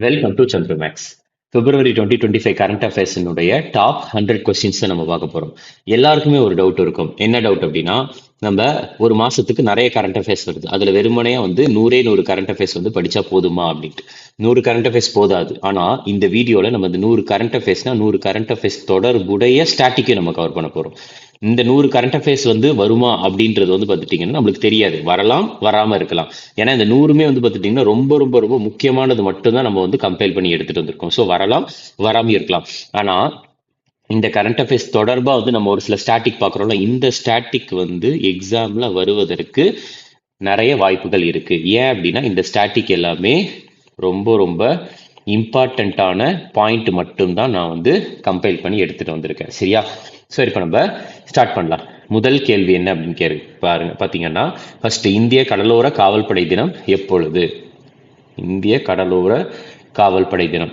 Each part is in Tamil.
Welcome to Chandra maths. February 2025 current அஃபேர்ஸினுடைய டாப் 100 கொஸ்டின்ஸ் நம்ம பார்க்க போறோம். எல்லாருக்குமே ஒரு டவுட் இருக்கும். என்ன டவுட் அப்படின்னா, நம்ம ஒரு மாசத்துக்கு நிறைய கரண்ட் அஃபேர்ஸ் வருது. அதுல வெறுமனையா வந்து 100 கரண்ட் அஃபேர்ஸ் வந்து படிச்சா போதுமா அப்படின்ட்டு. 100 கரண்ட் அஃபேர்ஸ் போதாது. ஆனா இந்த வீடியோல நம்ம இந்த 100 கரண்ட் அஃபேர்ஸ்னா 100 கரண்ட் அஃபேர்ஸ் தொடர்புடைய ஸ்டாட்டிக்கை நம்ம கவர் பண்ண போறோம். இந்த 100 கரண்ட் அஃபேர்ஸ் வந்து வருமா அப்படின்றது வந்து பார்த்துட்டீங்கன்னா நம்மளுக்கு தெரியாது. வரலாம், வராம இருக்கலாம். ஏன்னா இந்த 100மே வந்து பார்த்துட்டீங்கன்னா ரொம்ப ரொம்ப ரொம்ப முக்கியமானது மட்டும்தான் நம்ம வந்து கம்பைல் பண்ணி எடுத்துட்டு வந்திருக்கோம். ஸோ வரலாம், வராம இருக்கலாம். ஆனா இந்த கரண்ட் அஃபேர்ஸ் தொடர்பா வந்து நம்ம ஒரு சில ஸ்டாட்டிக் பார்க்குறோம்ல, இந்த ஸ்டாட்டிக் வந்து எக்ஸாம்ல வருவதற்கு நிறைய வாய்ப்புகள் இருக்கு. ஏன் அப்படின்னா இந்த ஸ்டாட்டிக் எல்லாமே ரொம்ப ரொம்ப இம்பார்ட்டண்ட்டான பாயிண்ட் மட்டும்தான் நான் வந்து கம்பைல் பண்ணி எடுத்துட்டு வந்திருக்கேன். சரியா? சரி, இப்போ நம்ம ஸ்டார்ட் பண்ணலாம். முதல் கேள்வி என்ன அப்படின்னு பாருங்க. பார்த்தீங்கன்னா ஃபர்ஸ்ட், இந்திய கடலோர காவல்படை தினம் எப்பொழுது? இந்திய கடலோர காவல்படை தினம்,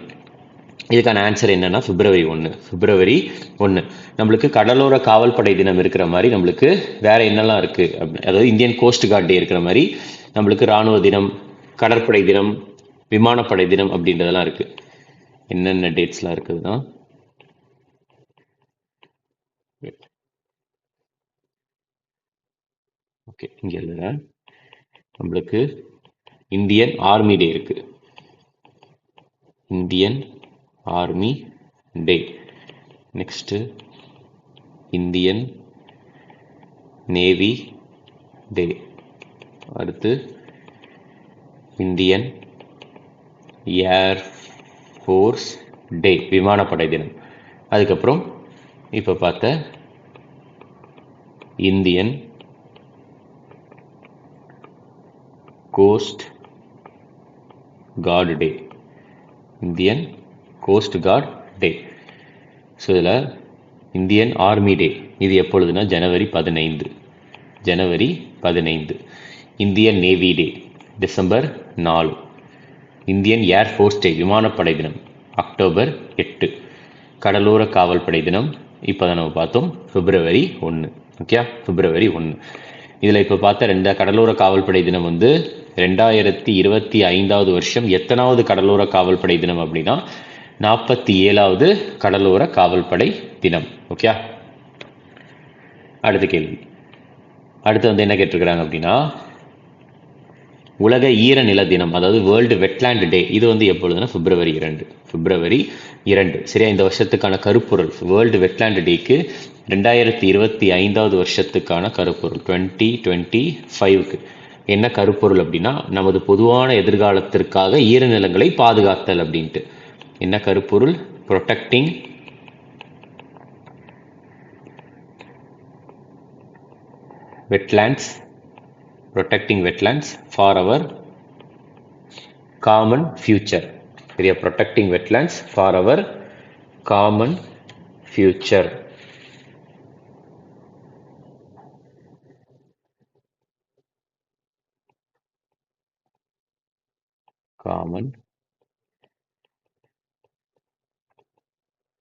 இதுக்கான ஆன்சர் என்னன்னா பிப்ரவரி 1. பிப்ரவரி 1 நம்மளுக்கு கடலோர காவல்படை தினம் இருக்கிற மாதிரி நம்மளுக்கு வேற என்னெல்லாம் இருக்கு? அதாவது இந்தியன் கோஸ்ட் கார்டு டே இருக்கிற மாதிரி நம்மளுக்கு ராணுவ தினம், கடற்படை தினம், விமானப்படை தினம் அப்படின்றதெல்லாம் இருக்கு. என்னென்ன டேட்ஸ்லாம் இருக்குதுன்னா, ஓகே இங்க எழுதுறேன். நம்மளுக்கு இந்தியன் ஆர்மி டே இருக்கு. Indian army day. Next Indian navy day. அடுத்து இந்தியன் ஏர் ஃபோர்ஸ் டே, விமானப்படை தினம். அதுக்கப்புறம் இப்போ பார்த்த Indian coast guard day. Indian coast guard day. So இதில் இந்தியன் ஆர்மி டே இது எப்பொழுதுனா ஜனவரி 15. ஜனவரி 15. Indian navy day December 4. Indian air force day, விமானப்படை தினம் அக்டோபர் 8. கடலோர காவல்படை தினம் இப்போ தான் நம்ம பார்த்தோம், பிப்ரவரி 1. ஓகே, பிப்ரவரி 1. இதில் இப்போ பார்த்த ரெண்டு கடலோர காவல்படை தினம் வந்து 2025 வருஷம் எத்தனாவது கடலோர காவல்படை தினம் அப்படின்னா 47வது கடலோர காவல்படை தினம். ஓகே, அடுத்த கேள்வி. அடுத்து வந்து என்ன கேட்டிருக்கிறாங்க அப்படின்னா, உலக ஈரநில தினம், அதாவது வேர்ல்டு வெட்லேண்ட் டே, இது வந்து எப்பொழுதுனா பிப்ரவரி 2. பிப்ரவரி 2. சரியா? இந்த வருஷத்துக்கான கருப்பொருள் வேர்ல்டு வெட்லேண்ட் டேக்கு 2025 வருஷத்துக்கான கருப்பொருள் 2025க்கு என்ன கருப்பொருள் அப்படின்னா, நமது பொதுவான எதிர்காலத்திற்காக ஈரநிலங்களை பாதுகாத்தல் அப்படின்ட்டு. என்ன கருப்பொருள்? Protecting wetlands, protecting wetlands for our common future. சரியா? protecting wetlands for our common future. common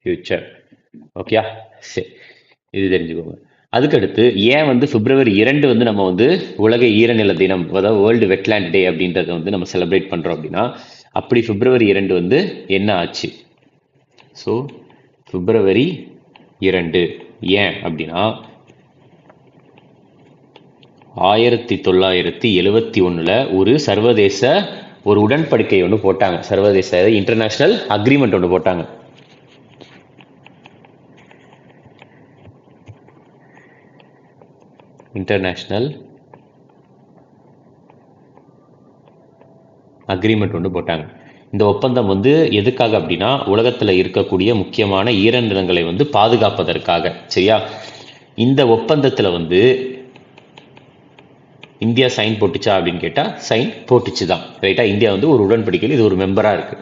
future. Okay, சரி, இது தெரிஞ்சுக்கோங்க. அதுக்கடுத்து ஏன் வந்து பிப்ரவரி 2 வந்து நம்ம வந்து உலக ஈரநில தினம், அதாவது வேர்ல்டு வெட்லேண்ட் டே அப்படின்றத வந்து நம்ம செலிப்ரேட் பண்றோம் அப்படின்னா, அப்படி பிப்ரவரி 2 வந்து என்ன ஆச்சு? ஸோ பிப்ரவரி 2 ஏன் அப்படின்னா 1971 ஒரு சர்வதேச ஒரு உடன்படிக்கை ஒன்று போட்டாங்க. சர்வதேச இன்டர்நேஷனல் அக்ரிமெண்ட் ஒன்று போட்டாங்க. இன்டர்நேஷனல் அக்ரிமெண்ட் ஒன்று போட்டாங்க. இந்த ஒப்பந்தம் வந்து எதுக்காக அப்படின்னா, உலகத்தில் இருக்கக்கூடிய முக்கியமான ஈரநிலங்களை வந்து பாதுகாப்பதற்காக. சரியா? இந்த ஒப்பந்தத்தில் வந்து இந்தியா சைன் போட்டுச்சா அப்படின்னு கேட்டால் சைன் போட்டுச்சு தான். ரைட்டா? இந்தியா வந்து ஒரு உடன்படிக்கையில் இது ஒரு மெம்பராக இருக்கு.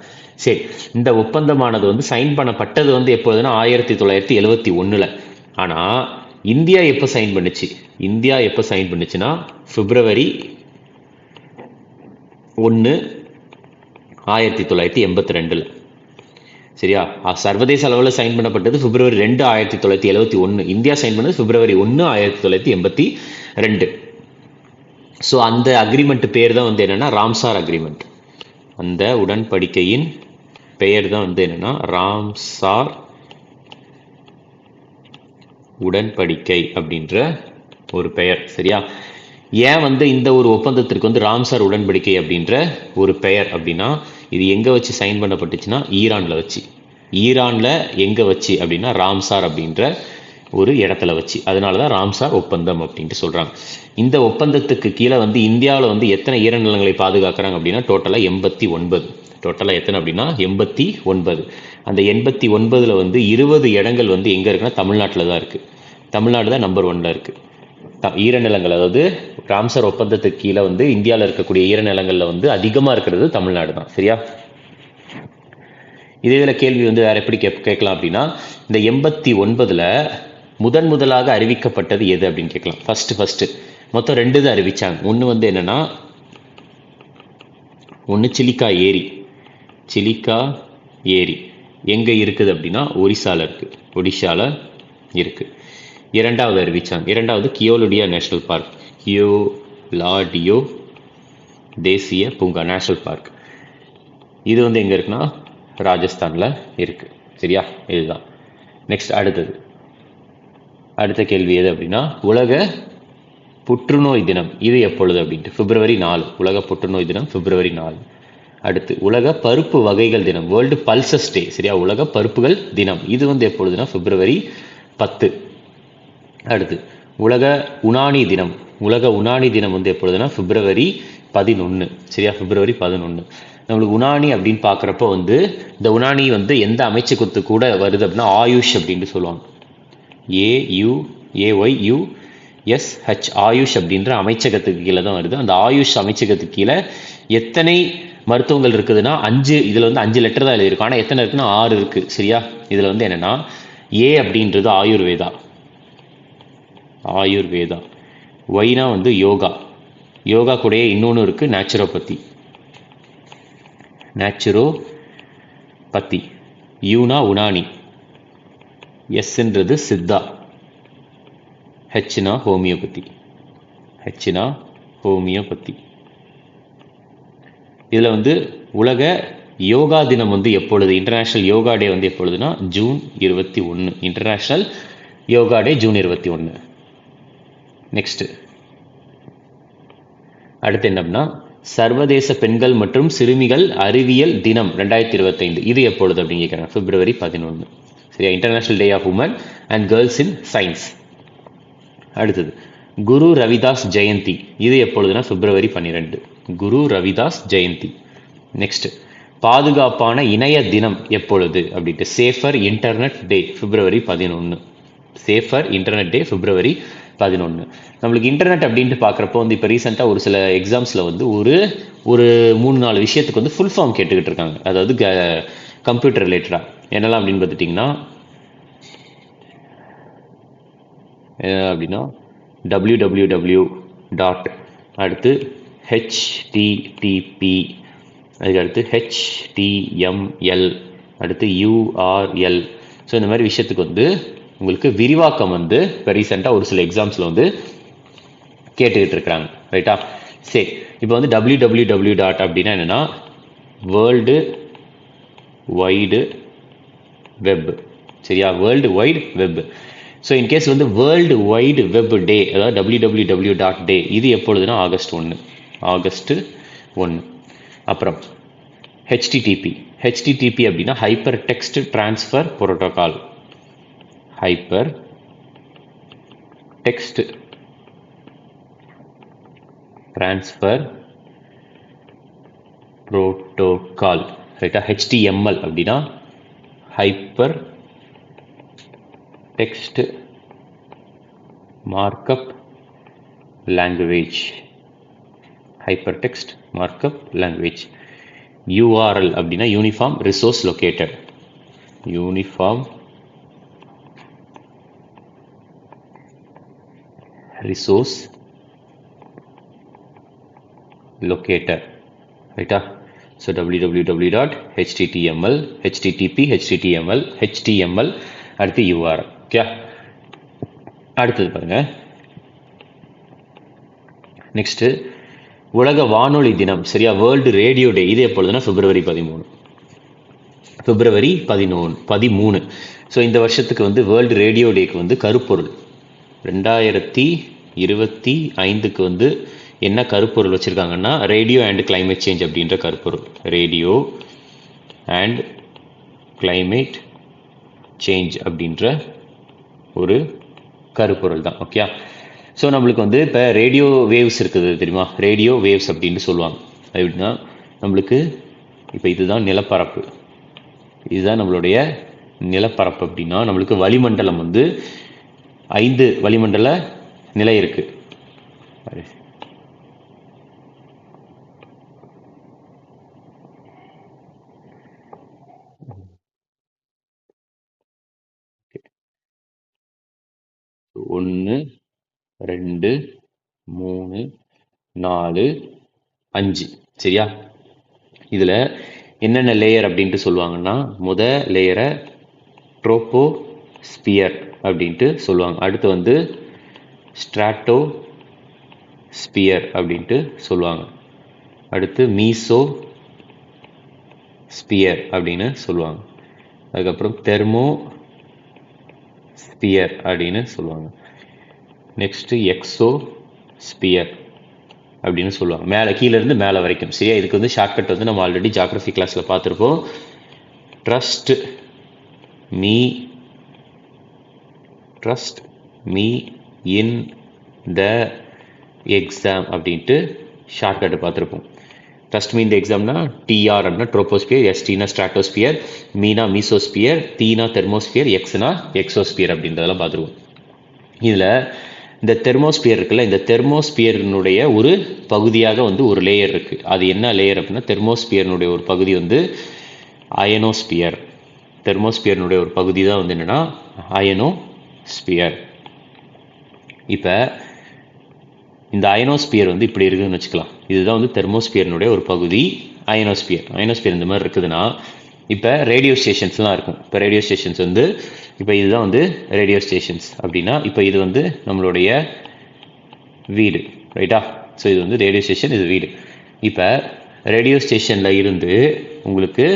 சரி, இந்த ஒப்பந்தமானது வந்து சைன் பண்ணப்பட்டது வந்து எப்போதுன்னா 1971. ஆனால் இந்தியா எப்போ சைன் பண்ணுச்சு? இந்தியா எப்போ சைன் பண்ணுச்சுன்னா பிப்ரவரி 1, 1982. சரியா? சர்வதேச அளவில் சைன் பண்ணப்பட்டது பிப்ரவரி 2, 1971. இந்தியா சைன் பண்ணது பிப்ரவரி 1, 1982. ஸோ அந்த அக்ரிமெண்ட் பேர் தான் வந்து என்னன்னா ராம்சார் அக்ரிமெண்ட். அந்த உடன்படிக்கையின் பெயர் தான் வந்து என்னன்னா ராம்சார் உடன்படிக்கை அப்படின்ற ஒரு பெயர். சரியா? ஏன் வந்து இந்த ஒரு ஒப்பந்தத்திற்கு வந்து ராம்சார் உடன்படிக்கை அப்படின்ற ஒரு பெயர் அப்படின்னா, இது எங்க வச்சு சைன் பண்ணப்பட்டுச்சுன்னா ஈரான்ல வச்சு. ஈரான்ல எங்க வச்சு அப்படின்னா ராம்சார் அப்படின்ற ஒரு இடத்துல வச்சு. அதனாலதான் ராம்சார் ஒப்பந்தம் அப்படின்ட்டு சொல்றாங்க. இந்த ஒப்பந்தத்துக்கு கீழே வந்து இந்தியாவில் வந்து எத்தனை ஈரநிலங்களை பாதுகாக்கிறாங்க அப்படின்னா டோட்டலா 89. டோட்டலா எத்தனை அப்படின்னா 89. அந்த 89ல வந்து 20 இடங்கள் வந்து எங்க இருக்குன்னா தமிழ்நாட்டில் தான் இருக்கு. தமிழ்நாடு தான் நம்பர் 1ல இருக்கு. ஈரநிலங்கள், அதாவது ராம்சார் ஒப்பந்தத்துக்கு கீழே வந்து இந்தியாவில் இருக்கக்கூடிய ஈரநிலங்கள்ல வந்து அதிகமா இருக்கிறது தமிழ்நாடு தான். சரியா? இதே இதில் கேள்வி வந்து வேற எப்படி கேட்கலாம் அப்படின்னா, இந்த 89ல முதலாக அறிவிக்கப்பட்டது எது அப்படின்னு கேட்கலாம். ஃபர்ஸ்ட் மொத்தம் 2 தான் அறிவிச்சாங்க. ஒன்று வந்து என்னன்னா, ஒன்று சிலிக்கா ஏரி. சிலிக்கா ஏரி எங்க இருக்குது அப்படின்னா ஒடிஷால இருக்கு. இரண்டாவது அறிவிச்சாங்க. இரண்டாவது கியோலடியா நேஷனல் பார்க். கியோலாடியோ தேசிய பூங்கா நேஷனல் பார்க். இது வந்து எங்க இருக்குன்னா ராஜஸ்தான்ல இருக்கு. சரியா? இதுதான். நெக்ஸ்ட் அடுத்த கேள்வி எது அப்படின்னா, உலக புற்றுநோய் தினம் இது எப்பொழுது அப்படின்ட்டு. February 4. உலக புற்றுநோய் தினம் February 4. அடுத்து உலக பருப்பு வகைகள் தினம், வேர்ல்டு பல்சஸ் டே. சரியா? உலக பருப்புகள் தினம் இது வந்து எப்பொழுதுனா February 10. அடுத்து உலக உணாணி தினம். உலக உணாணி தினம் வந்து எப்பொழுதுனா February 11. சரியா? February 11. நம்மளுக்கு உணாணி அப்படின்னு பார்க்குறப்ப வந்து இந்த உணாணி வந்து எந்த அமைச்சகத்து கூட வருது அப்படின்னா ஆயுஷ் அப்படின்னு சொல்லுவாங்க. AUAYUSH ஆயுஷ் அப்படின்ற அமைச்சகத்துக்கு கீழே தான் வருது. அந்த ஆயுஷ் அமைச்சகத்துக்கு கீழே எத்தனை மருத்துவங்கள் இருக்குதுன்னா 5. இதுல வந்து 5 லெட்டர் தான் எழுதியிருக்கும். ஆனால் எத்தனை இருக்குன்னா 6 இருக்கு. சரியா? இதுல வந்து என்னன்னா ஏ அப்படின்றது ஆயுர்வேதா. ஒய்னா வந்து யோகா கூடயே இன்னொன்று இருக்கு நேச்சுரோபதி. யூனா உனானி. எஸ்ன்றது சித்தா. ஹெச்னா ஹோமியோபதி. இதுல வந்து உலக யோகா தினம் வந்து எப்பொழுது, இன்டர்நேஷனல் யோகா டே வந்து எப்பொழுதுனா June 21. இன்டர்நேஷனல் யோகா டே June 21. நெக்ஸ்ட் அடுத்து என்னன்னா, சர்வதேச பெண்கள் மற்றும் சிறுமிகள் அறிவியல் தினம் 2025 இது எப்பொழுது அப்படின்னு கேட்குறாங்க. February 11. சரியா? International day of women and girls in science. அடுத்தது குரு ரவிதாஸ் ஜெயந்தி இது எப்பொழுதுனா February 12. குரு ரவிதாஸ் ஜெயந்தி. நெக்ஸ்ட் பாதுகாப்பான இணைய தினம் எப்பொழுது அப்படின்ட்டு. Safer internet day February 11. Safer internet day February 11. நம்மளுக்கு இன்டர்நெட் அப்படின்ட்டு பார்க்குறப்போ வந்து இப்போ ரீசெண்டாக ஒரு சில எக்ஸாம்ஸில் வந்து ஒரு 3-4 விஷயத்துக்கு வந்து ஃபுல் ஃபார்ம் கேட்டுக்கிட்டு இருக்காங்க. அதாவது கம்ப்யூட்டர் ரிலேட்டடாக என்னெல்லாம் அப்படின்னு பார்த்துட்டிங்கன்னா அப்படின்னா www. அடுத்து http, அதுக்கடுத்து html, அடுத்து url. ஸோ இந்த மாதிரி விஷயத்துக்கு வந்து உங்களுக்கு விரிவாக்கம் வந்து இப்போ ரீசெண்டாக ஒரு சில எக்ஸாம்ஸில் வந்து கேட்டுக்கிட்டு இருக்கிறாங்க. ரைட்டா? சரி, இப்போ வந்து www. அப்படின்னா என்னன்னா வேர்ல்டு வைடு வெப். சரியா? World wide web. So in case வந்து வேர்ல்டு வைடு வெப் டே, அதாவது www.day இது எப்பொழுதுனா August 1. அப்புறம் http அப்படின்னா hyper text transfer protocol. Hyper text transfer protocol. ரைட்டா? HTML அப்படின்னா hyper text markup language. Hyper text markup language. URL அப்படின்னா uniform resource located. Uniform resource locator. ரைட்டா? ஸோ www.html, http, html, அடுத்து URL. ஓகே, அடுத்தது பாருங்க. நெக்ஸ்ட் உலக வானொலி தினம். சரியா? வேர்ல்டு ரேடியோ டே இது எப்பொழுதுனா February 13. பிப்ரவரி 13. ஸோ இந்த வருஷத்துக்கு வந்து வேர்ல்டு ரேடியோ டேக்கு வந்து கருப்பொருள் 2025க்கு வந்து என்ன கருப்பொருள் வச்சுருக்காங்கன்னா ரேடியோ அண்ட் கிளைமேட் சேஞ்ச் அப்படின்ற கருப்பொருள். ரேடியோ அண்ட் கிளைமேட் சேஞ்ச் அப்படின்ற ஒரு கருப்பொருள் தான். ஓகே. ஸோ நம்மளுக்கு வந்து இப்போ ரேடியோ வேவ்ஸ் இருக்குது தெரியுமா, ரேடியோ வேவ்ஸ் அப்படின்னு சொல்லுவாங்க. அப்படின்னா நம்மளுக்கு இப்போ இதுதான் நிலப்பரப்பு, இதுதான் நம்மளுடைய நிலப்பரப்பு. அப்படின்னா நம்மளுக்கு வளிமண்டலம் வந்து 5 வளிமண்டல நிலை இருக்கு. ஒன்று 2 3 4 5 சரியா. இதில் என்னென்ன லேயர் அப்படின்ட்டு சொல்லுவாங்கன்னா முத லேயரை ட்ரோபோஸ்பியர் அப்படின்ட்டு சொல்லுவாங்க. அடுத்து வந்து ஸ்ட்ராட்டோ ஸ்பியர் அப்படின்ட்டு சொல்லுவாங்க. அடுத்து மீசோ ஸ்பியர் அப்படின்னு சொல்லுவாங்க. அதுக்கப்புறம் தெர்மோ ஸ்பியர் அப்படின்னு சொல்லுவாங்க. நெக்ஸ்ட்டு எக்ஸோ ஸ்பியர் அப்படின்னு சொல்லுவாங்க. மேலே கீழேருந்து மேலே வரைக்கும் சரியா. இதுக்கு வந்து ஷார்ட்கட் வந்து நம்ம ஆல்ரெடி ஜியாகிரஃபி கிளாஸில் பார்த்துருப்போம். Trust me in the exam அப்படின்ட்டு ஷார்ட்கட்டு பார்த்துருப்போம். ட்ரஸ்ட் மீ இந்த எக்ஸாம்னா டிஆர் அப்படின்னா ட்ரோபோஸ்பியர், எஸ்டினா ஸ்ட்ராட்டோஸ்பியர், மீனா மீசோஸ்பியர், தீனா தெர்மோஸ்பியர், எக்ஸ்னா எக்ஸோஸ்பியர் அப்படின்றதெல்லாம் பார்த்துருவோம். இதில் இந்த தெர்மோஸ்பியர் இருக்குல்ல, இந்த தெர்மோஸ்பியரினுடைய ஒரு பகுதியாக வந்து ஒரு லேயர் இருக்குது. அது என்ன லேயர் அப்படின்னா தெர்மோஸ்பியரினுடைய ஒரு பகுதி வந்து அயனோஸ்பியர். தெர்மோஸ்பியரினுடைய ஒரு பகுதி தான் வந்து என்னென்னா அயனோஸ்பியர். இப்போ இந்த அயனோஸ்பியர் வந்து இப்படி இருக்குதுன்னு வச்சுக்கலாம். இதுதான் வந்து தெர்மோஸ்பியரினுடைய ஒரு பகுதி அயனோஸ்பியர் இந்த மாதிரி இருக்குதுன்னா இப்போ ரேடியோ ஸ்டேஷன்ஸ்லாம் இருக்கும். இப்போ ரேடியோ ஸ்டேஷன்ஸ் வந்து இப்போ இதுதான் வந்து ரேடியோ ஸ்டேஷன்ஸ் அப்படின்னா இப்போ இது வந்து நம்மளுடைய வீடு ரைட்டா. ஸோ இது வந்து ரேடியோ ஸ்டேஷன், இது வீடு. இப்போ ரேடியோ ஸ்டேஷனில் இருந்து உங்களுக்கு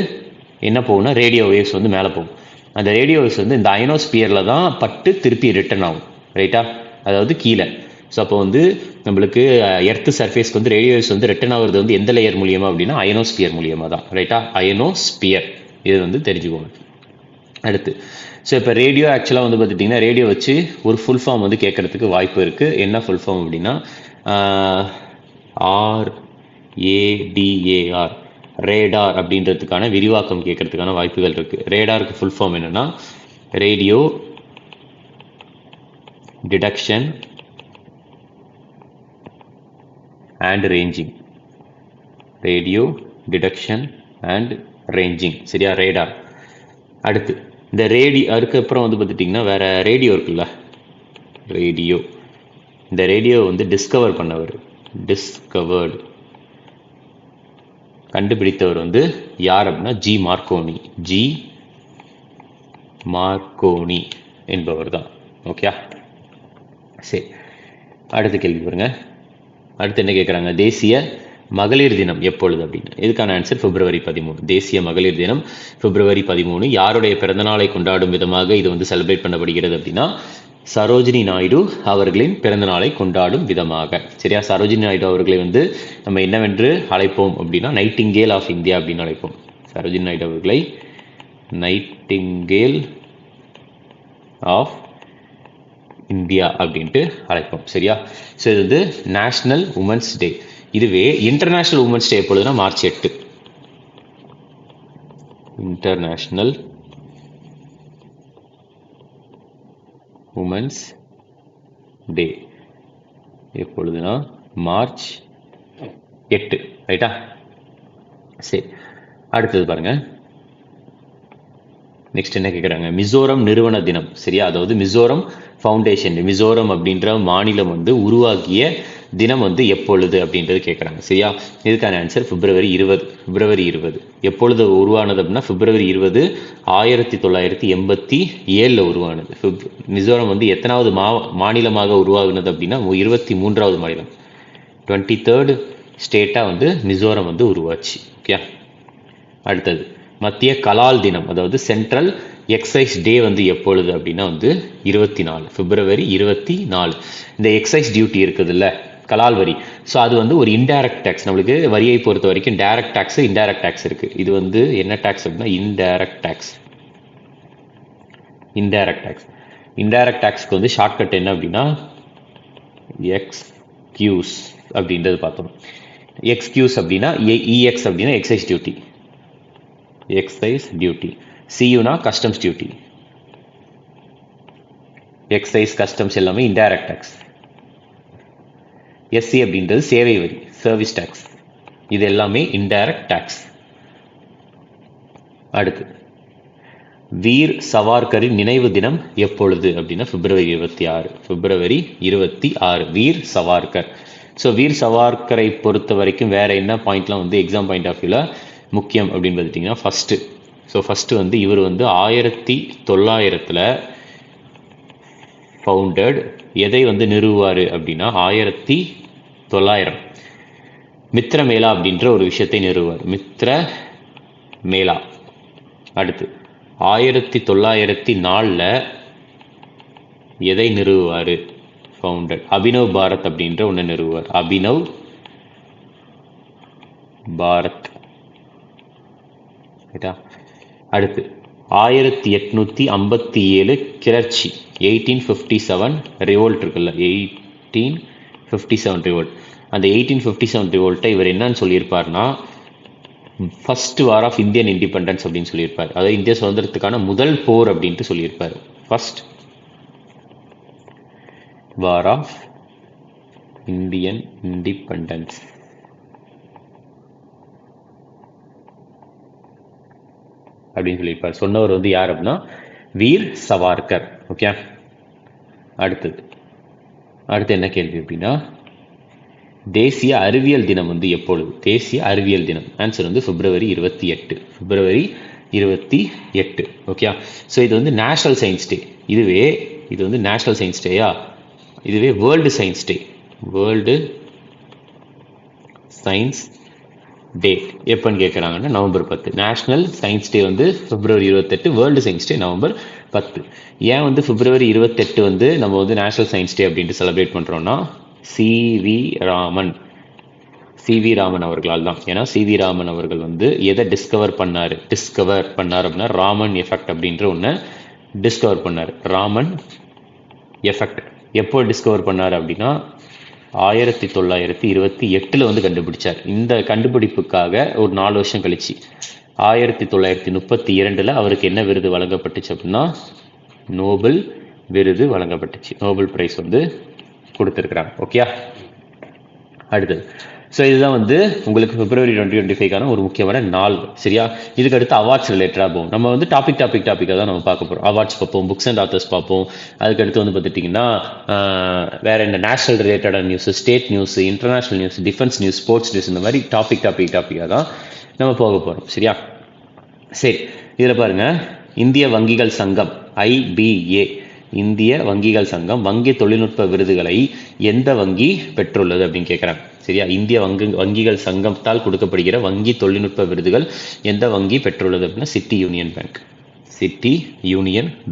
என்ன போகும்னா ரேடியோ வேவ்ஸ் வந்து மேலே போகும். அந்த ரேடியோ வேவ்ஸ் வந்து இந்த அயனோஸ்பியரில் தான் பட்டு திருப்பி ரிட்டர்ன் ஆகும் ரைட்டா, அதாவது கீழே. ஸோ அப்போ வந்து நம்மளுக்கு எர்த்து சர்ஃபேஸ்க்கு வந்து ரேடியோ வேவ்ஸ் வந்து ரிட்டர்ன் ஆகுறது வந்து எந்த லேயர் மூலியமா அப்படின்னா அயனோஸ்பியர் மூலியமாக தான் ரைட்டா, அயனோஸ்பியர். இது வந்து தெரிஞ்சுக்கோங்க. அடுத்து ஸோ இப்போ ரேடியோ ஆக்சுவலாக வந்து பார்த்துட்டிங்கன்னா ரேடியோ வச்சு ஒரு ஃபுல் ஃபார்ம் வந்து கேட்கறதுக்கு வாய்ப்பு இருக்குது. என்ன ஃபுல் ஃபார்ம் அப்படின்னா RADAR, ரேடார் அப்படின்றதுக்கான விரிவாக்கம் கேட்கறதுக்கான வாய்ப்புகள் இருக்குது. ரேடாருக்கு ஃபுல் ஃபார்ம் என்னென்னா radio detection and ranging. Radio detection and ranging சரியா, ரேடார். அடுத்து இந்த அதுக்கப்புறம் வந்து பார்த்துட்டிங்கன்னா வேற ரேடியோ இருக்குல்ல, ரேடியோ. இந்த ரேடியோ வந்து கண்டுபிடித்தவர் வந்து யார் அப்படின்னா ஜி மார்க்கோனி என்பவர் தான். ஓகே சரி. அடுத்த கேள்வி பாருங்க. அடுத்து என்ன கேட்குறாங்க, தேசிய மகளிர் தினம் எப்பொழுது அப்படின்னு. இதுக்கான ஆன்சர் February 13. தேசிய மகளிர் தினம் February 13. யாருடைய பிறந்தநாளை கொண்டாடும் விதமாக இது வந்து செலிப்ரேட் பண்ணப்படுகிறது அப்படின்னா சரோஜினி நாயுடு அவர்களின் பிறந்தநாளை கொண்டாடும் விதமாக சரியா. சரோஜினி நாயுடு அவர்களை வந்து நம்ம என்னவென்று அழைப்போம் அப்படின்னா நைட்டிங்கேல் ஆஃப் இந்தியா அப்படின்னு அழைப்போம். சரோஜினி நாயுடு அவர்களை நைட்டிங்கேல் ஆஃப் இந்தியா அப்படின்ட்டு அழைப்போம் சரியா. ஸோ இது வந்து நேஷனல் உமன்ஸ் டே. இதுவே இன்டர்நேஷனல் உமன்ஸ் டே எப்பொழுதுனா March 8. இன்டர்நேஷனல் உமன்ஸ் டே எப்பொழுதுனா March 8 ரைட்டா. சரி அடுத்தது பாருங்க. நெக்ஸ்ட் என்ன கேட்குறாங்க, மிசோரம் நிறுவன தினம் சரியா. அதாவது மிசோரம் ஃபவுண்டேஷன், மிசோரம் அப்படின்ற மாநிலம் வந்து உருவாக்கிய தினம் வந்து எப்பொழுது அப்படின்றது கேட்குறாங்க சரியா. இதுக்கான ஆன்சர் February 20. எப்பொழுது உருவானது அப்படின்னா February 20, 1987 உருவானது. மிசோரம் வந்து எத்தனாவது மாநிலமாக உருவாகுனது அப்படின்னா 23வது மாநிலம், 23rd ஸ்டேட்டாக வந்து மிசோரம் வந்து உருவாச்சு. ஓகே அடுத்தது மத்திய கலால் தினம், அதாவது சென்ட்ரல் எக்ஸைஸ் டே வந்து எப்பொழுது அப்படின்னா வந்து 24 பிப்ரவரி 24. இந்த எக்ஸைஸ் டியூட்டி இருக்குதுல்ல, கலால் வரி. ஸோ அது வந்து ஒரு இன்டைரக்ட் டேக்ஸ். நம்மளுக்கு வரியை பொறுத்த வரைக்கும் டைரக்ட் டேக்ஸ், இன்டைரக்ட் டேக்ஸ் இருக்கு. இது வந்து என்ன டேக்ஸ் அப்படின்னா indirect tax. Indirect tax. Indirect டேக்ஸ்க்கு வந்து ஷார்ட்கட் என்ன அப்படின்னா எக்ஸ்கியூஸ் அப்படின்றது பார்த்தோம். எக்ஸ்கியூஸ் அப்படின்னா இஎக்ஸ் அப்படின்னா எக்ஸைஸ் டியூட்டி, எக்ஸைஸ் டியூட்டி. சியூனா கஸ்டம்ஸ் டியூட்டி. எக்ஸைஸ் கஸ்டம்ஸ் எல்லாமே இன்டைரக்ட் டேக்ஸ். எஸ்சி அப்படின்றது சேவை வரி, சர்வீஸ் டேக்ஸ். இது எல்லாமே இன்டைரக்ட் டேக்ஸ். அடுத்து வீர் சவார்கரின் நினைவு தினம் எப்பொழுது அப்படின்னா பிப்ரவரி 26. பிப்ரவரி 26 வீர் சவார்கர். ஸோ வீர் சவார்கரை பொறுத்த வரைக்கும் வேற என்ன பாயிண்ட்லாம் வந்து எக்ஸாம் பாயிண்ட் ஆஃப் வியூவில் முக்கியம் அப்படின்னு பார்த்துட்டிங்கன்னா ஃபஸ்ட்டு வந்து இவர் வந்து 1900 ஃபவுண்டட். எதை வந்து நிறுவுவார் அப்படின்னா 1900 மித்ர மேளா அப்படின்ற ஒரு விஷயத்தை நிறுவுவார், மித்ர மேளா. அடுத்து 1904 எதை நிறுவுவார் ஃபவுண்டட்? அபினவ் பாரத் அப்படின்ற ஒன்று நிறுவுவார், அபினவ் பாரத். அடுத்து 1857 கிளர்ச்சி, 1857 ரிவோல்ட் இருக்குல்ல, 1857 ரிவோல்ட். அந்த 1857 ரிவோல்ட்டை இவர் என்னன்னு சொல்லியிருப்பார்னா first war of Indian independence அப்படின்னு சொல்லியிருப்பார். அதாவது இந்திய சுதந்திரத்துக்கான முதல் போர் அப்படின்ட்டு சொல்லியிருப்பார். First war of Indian independence அப்படின்னு சொல்லியிருப்பார். சொன்னவர் வந்து யார் அப்படின்னா வீர் சவார்கர். ஓகே. அடுத்து என்ன கேள்வி அப்படின்னா தேசிய அறிவியல் தினம் வந்து எப்பொழுது? தேசிய அறிவியல் தினம் ஆன்சர் வந்து பிப்ரவரி 28. பிப்ரவரி 28. ஓகே. ஸோ இது வந்து நேஷனல் சயின்ஸ் டே. இது வந்து நேஷனல் சயின்ஸ் டேயா? இதுவே world science day. World science day எப்போன்னு கேட்குறாங்கன்னா நவம்பர் 10. நேஷனல் சயின்ஸ் டே வந்து February 28, world science day November 10. ஏன் வந்து பிப்ரவரி 28 வந்து நம்ம வந்து நேஷனல் சயின்ஸ் டே அப்படின்ட்டு செலிப்ரேட் பண்ணுறோம்னா சி.வி. ராமன் அவர்களால் தான். ஏன்னா சி.வி. ராமன் அவர்கள் வந்து எதை டிஸ்கவர் பண்ணார் அப்படின்னா ராமன் எஃபெக்ட் அப்படின்ற ஒன்று டிஸ்கவர் பண்ணார். ராமன் எஃபெக்ட் எப்போ டிஸ்கவர் பண்ணார் அப்படின்னா 1928 வந்து கண்டுபிடிச்சார். இந்த கண்டுபிடிப்புக்காக ஒரு 4 வருஷம் கழிச்சு 1932 அவருக்கு என்ன விருது வழங்கப்பட்டுச்சு அப்படின்னா நோபல் விருது வழங்கப்பட்டுச்சு. நோபல் பிரைஸ் வந்து கொடுத்துருக்குறாங்க. ஓகே. அடுத்தது ஸோ இதுதான் வந்து உங்களுக்கு பிப்ரவரி 2025க்கான ஒரு முக்கியமான நாள். சரியா? இதுக்கு அடுத்து அவார்ட்ஸ் ரிலேட்டடாக போகும். நம்ம வந்து டாப்பிக்காக தான் நம்ம பார்க்க போகிறோம். அவார்ட்ஸ் பார்ப்போம், புக்ஸ் அண்ட் ஆத்தர்ஸ் பார்ப்போம். அதுக்கடுத்து வந்து பார்த்துட்டிங்கன்னா வேற என்ன நேஷனல் ரிலேட்டடான news, state news, international news, defence news, sports news, இந்த மாதிரி டாப்பிக்காக தான் நம்ம போக போகிறோம். சரியா? சரி, இதில் பாருங்க, இந்திய வங்கிகள் சங்கம் IBA, இந்திய வங்கிகள் சங்கம் வங்கி தொழில்நுட்ப விருதுகளை எந்த வங்கி பெற்றுள்ளது அப்படின்னு கேட்குறாங்க. சரியா? இந்திய வங்கிகள் சங்கத்தால் கொடுக்கப்படுகிற வங்கி தொழில்நுட்ப விருதுகள் எந்த வங்கி பெற்றுள்ளது அப்படின்னா சிட்டி யூனியன்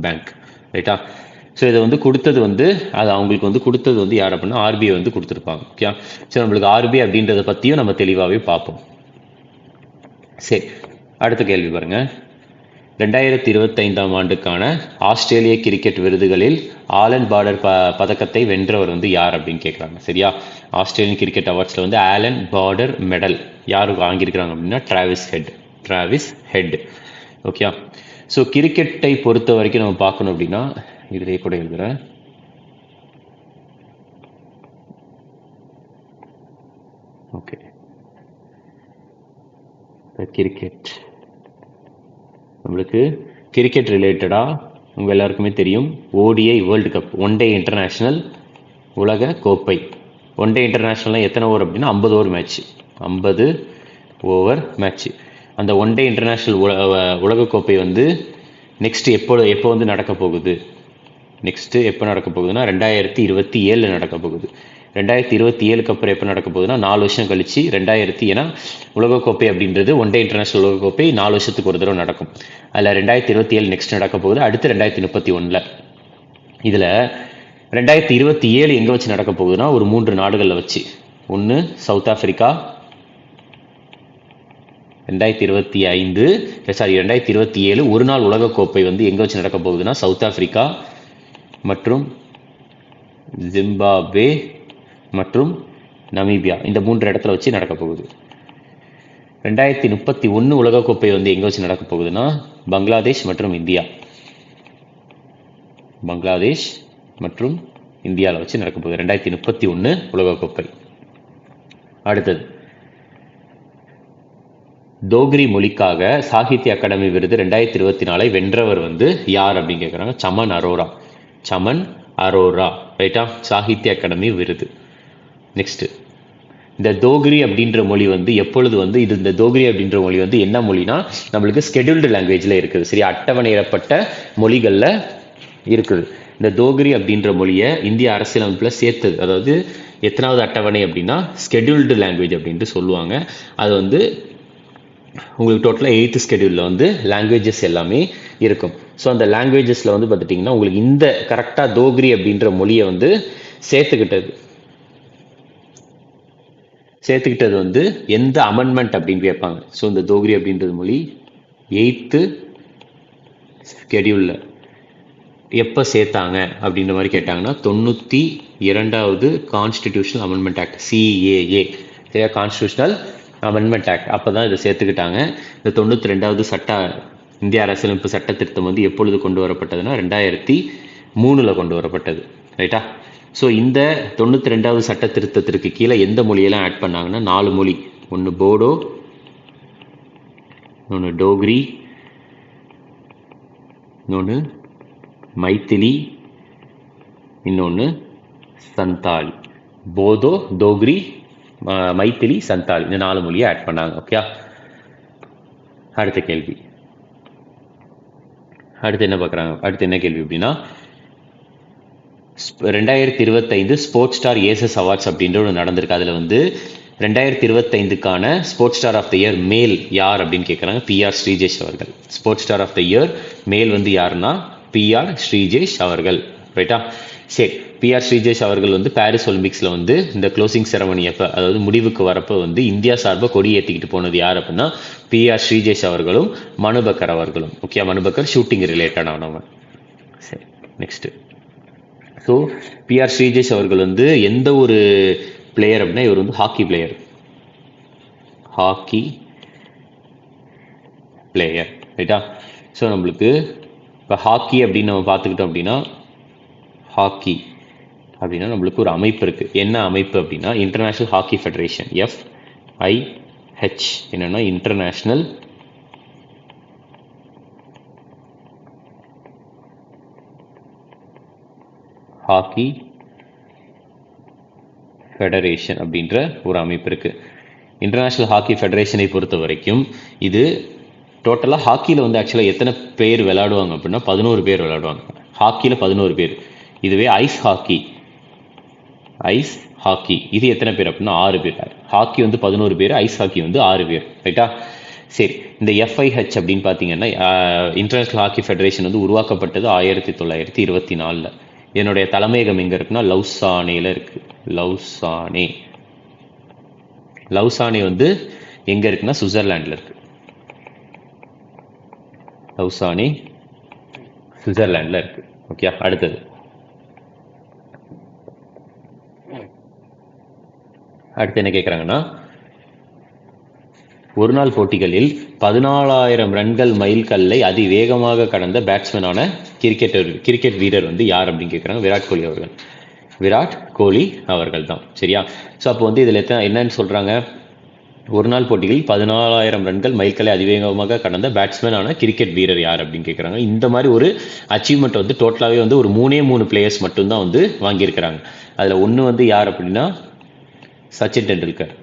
பேங்க். ரைட்டா? ஸோ இதை வந்து கொடுத்தது வந்து அவங்களுக்கு வந்து கொடுத்தது வந்து யார் அப்படின்னா RBI வந்து கொடுத்துருப்பாங்க. ஓகே. ஸோ நம்மளுக்கு RBI அப்படின்றத பற்றியும் நம்ம தெளிவாகவே பார்ப்போம். சரி, அடுத்த கேள்வி பாருங்க. 2025 ஆண்டுக்கான ஆஸ்திரேலிய கிரிக்கெட் விருதுகளில் ஆலன் பார்டர் பதக்கத்தை வென்றவர் வந்து யார் அப்படின்னு கேட்குறாங்க. சரியா? ஆஸ்திரேலியன் கிரிக்கெட் அவார்ட்ஸில் வந்து ஆலன் பார்டர் மெடல் யாரு வாங்கியிருக்கிறாங்க அப்படின்னா டிராவிஸ் ஹெட். ஓகே. ஸோ கிரிக்கெட்டை பொறுத்த வரைக்கும் நம்ம பார்க்கணும் அப்படின்னா இதிலே கூட எழுதுறேன். ஓகே. கிரிக்கெட் நம்மளுக்கு கிரிக்கெட் ரிலேட்டடாக உங்கள் எல்லாருக்குமே தெரியும். ODI world cup, one day international உலக கோப்பை. ஒன் டே இன்டர்நேஷ்னலில் எத்தனை ஓவர் அப்படின்னா 50 ஓவர் மேட்ச்சு. 50 over match. அந்த ஒன் டே இன்டர்நேஷ்னல் உலகக்கோப்பை வந்து நெக்ஸ்ட் எப்போ வந்து நடக்க போகுது? நெக்ஸ்ட்டு எப்போ நடக்க போகுதுன்னா 2027 நடக்க போகுது. 2027க்கு அப்புறம் எப்போ நடக்க போகுதுன்னா 4 வருஷம் கழிச்சு 2000 ஏன்னா உலகக்கோப்பை அப்படின்றது ஒன் டே இன்டர்நேஷனல் உலகக்கோப்பை 4 வருஷத்துக்கு ஒரு தடவை நடக்கும். அதில் 2027 நெக்ஸ்ட் நடக்க போகுது, அடுத்து 2031. இதில் 2027 எங்கே வச்சு நடக்க போகுதுன்னா ஒரு 3 நாடுகளில் வச்சு. ஒன்று சவுத் ஆப்பிரிக்கா, 2027 ஒரு நாள் உலகக்கோப்பை வந்து எங்கே வச்சு நடக்க போகுதுன்னா சவுத் ஆப்பிரிக்கா மற்றும் ஜிம்பாப்வே மற்றும் நமீபியா, இந்த 3 இடத்துல வச்சு நடக்க போகுது. 2031 உலகக்கோப்பை வந்து எங்கே வச்சு நடக்க போகுதுன்னா பங்களாதேஷ் மற்றும் இந்தியா. பங்களாதேஷ் மற்றும் இந்தியாவில் வச்சு நடக்க போகுது 2031 உலகக்கோப்பை. அடுத்தது தோக்ரி மொழிக்காக சாகித்ய அகாடமி விருது 2024 வென்றவர் வந்து யார் அப்படின்னு கேட்குறாங்க. சமன் அரோரா. சமன் அரோரா, ரைட்டா? சாகித்ய அகாடமி விருது. நெக்ஸ்ட், இந்த தோக்ரி அப்படின்ற மொழி வந்து எப்பொழுது வந்து இந்த தோக்ரி அப்படின்ற மொழி வந்து என்ன மொழினா நம்மளுக்கு ஸ்கெடியூல்டு லாங்குவேஜில் இருக்குது, சரி, அட்டவணையிடப்பட்ட மொழிகளில் இருக்குது. இந்த தோக்ரி அப்படின்ற மொழியை இந்திய அரசியலமைப்பில் சேர்த்தது, அதாவது எத்தனாவது அட்டவணை அப்படின்னா ஸ்கெடியூல்டு லாங்குவேஜ் அப்படின்ட்டு சொல்லுவாங்க. அது வந்து உங்களுக்கு டோட்டலாக 8th ஸ்கெடியூலில் வந்து லாங்குவேஜஸ் எல்லாமே இருக்கும். ஸோ அந்த லாங்குவேஜஸில் வந்து பார்த்துட்டிங்கன்னா உங்களுக்கு இந்த கரெக்டாக தோக்ரி அப்படின்ற மொழியை வந்து சேர்த்துக்கிட்டது வந்து எந்த அமெண்ட்மெண்ட் அப்படின்னு கேட்பாங்க. ஸோ இந்த தோக்ரி அப்படின்றது மொழி 8th ஸ்கெடியூலில் எப்போ சேர்த்தாங்க அப்படின்ற மாதிரி கேட்டாங்கன்னா 92வது கான்ஸ்டிடியூஷனல் அமெண்ட்மெண்ட் ஆக்ட், CAA, சரியா? கான்ஸ்டிடியூஷனல் அமெண்ட்மெண்ட் ஆக்ட், அப்போ தான் இதை சேர்த்துக்கிட்டாங்க. இந்த 92வது இந்திய அரசியலமைப்பு சட்ட திருத்தம் வந்து எப்பொழுது கொண்டு வரப்பட்டதுன்னா 2003 கொண்டு வரப்பட்டது, ரைட்டா? ஸோ இந்த 92வது சட்ட திருத்தத்திற்கு கீழே எந்த மொழியெல்லாம் ஆட் பண்ணாங்கன்னா 4 மொழி. ஒன்று போடோ, இன்னொன்று டோக்ரி, இன்னொன்று மைத்திலி, இன்னொன்று சந்தாலி. போதோ, டோக்ரி, மைத்திலி, சந்தாலி, இந்த 4 மொழியை ஆட் பண்ணாங்க. ஓகே, அடுத்த கேள்வி. அடுத்து என்ன கேள்வி அப்படின்னா 2025 ஸ்போர்ட்ஸ் ஸ்டார் ஏசஸ் அவார்ட்ஸ் அப்படின்ற ஒன்று நடந்திருக்கு. அதில் வந்து 2025க்கான sports star of the year male யார் அப்படின்னு கேட்குறாங்க. PR ஸ்ரீஜேஷ் அவர்கள். Sports star of the year male வந்து யாருன்னா PR ஸ்ரீஜேஷ் அவர்கள், ரைட்டா? சரி, PR ஸ்ரீஜேஷ் அவர்கள் வந்து பாரிஸ் ஒலிம்பிக்ஸில் வந்து இந்த க்ளோசிங் செரமனி அப்போ, அதாவது முடிவுக்கு வரப்போ வந்து இந்தியா சார்பாக கொடி ஏற்றிக்கிட்டு போனது யார் அப்படின்னா PR ஸ்ரீஜேஷ் அவர்களும் மனுபக்கர் அவர்களும். ஓகே, மனுபக்கர் ஷூட்டிங் ரிலேட்டடானவங்க. சரி, நெக்ஸ்ட்டு. ஸோ PR ஸ்ரீஜேஷ் அவர்கள் வந்து எந்த ஒரு பிளேயர் அப்படின்னா இவர் வந்து ஹாக்கி பிளேயர், ரைட்டா? ஸோ நம்மளுக்கு இப்போ ஹாக்கி அப்படின்னு நம்ம பார்த்துக்கிட்டோம் அப்படின்னா ஹாக்கி அப்படின்னா நம்மளுக்கு ஒரு அமைப்பு இருக்குது. என்ன அமைப்பு அப்படின்னா இன்டர்நேஷ்னல் ஹாக்கி ஃபெடரேஷன், FIH. என்னென்னா இன்டர்நேஷ்னல் ஹாக்கி ஃபெடரேஷன் அப்படின்ற ஒரு அமைப்பு இருக்குது. இன்டர்நேஷ்னல் ஹாக்கி ஃபெடரேஷனை பொறுத்த வரைக்கும் இது டோட்டலாக ஹாக்கியில் வந்து ஆக்சுவலாக எத்தனை பேர் விளையாடுவாங்க அப்படின்னா 11 பேர் விளையாடுவாங்க. ஹாக்கியில் 11 பேர். இதுவே ஐஸ் ஹாக்கி இது எத்தனை பேர் அப்படின்னா 6 பேர். ஹாக்கி வந்து 11 பேர், ஐஸ் ஹாக்கி வந்து 6 பேர், ரைட்டா? சரி, இந்த FIH அப்படின்னு பார்த்தீங்கன்னா இன்டர்நேஷ்னல் ஹாக்கி ஃபெடரேஷன் வந்து உருவாக்கப்பட்டது 1924. என்னுடைய தலைமையகம் எங்கே இருக்குன்னா லவுசானேல இருக்குது. லவுசானே வந்து எங்கே இருக்குன்னா சுவிட்சர்லாண்டில் இருக்குது. லவுசானே சுவிட்சர்லாண்டில் இருக்குது. ஓகே, அடுத்தது என்ன கேட்குறாங்கன்னா ஒரு நாள் போட்டிகளில் 14,000 ரன்கள் மைல்கல்லை அதிவேகமாக கடந்த பேட்ஸ்மேனான கிரிக்கெட் வீரர் வந்து யார் அப்படின்னு கேட்குறாங்க. விராட் கோலி அவர்கள் தான், சரியா? ஸோ அப்போ வந்து இதில் என்னன்னு சொல்கிறாங்க, ஒரு நாள் போட்டிகளில் 14,000 ரன்கள் மைல்கல்லை அதிவேகமாக கடந்த பேட்ஸ்மேனான கிரிக்கெட் வீரர் யார் அப்படின்னு கேட்குறாங்க. இந்த மாதிரி ஒரு அச்சீவ்மெண்ட் வந்து டோட்டலாகவே வந்து ஒரு 3 பிளேயர்ஸ் மட்டும்தான் வந்து வாங்கியிருக்கிறாங்க. அதில் ஒன்று வந்து யார் அப்படின்னா சச்சின் டெண்டுல்கர்.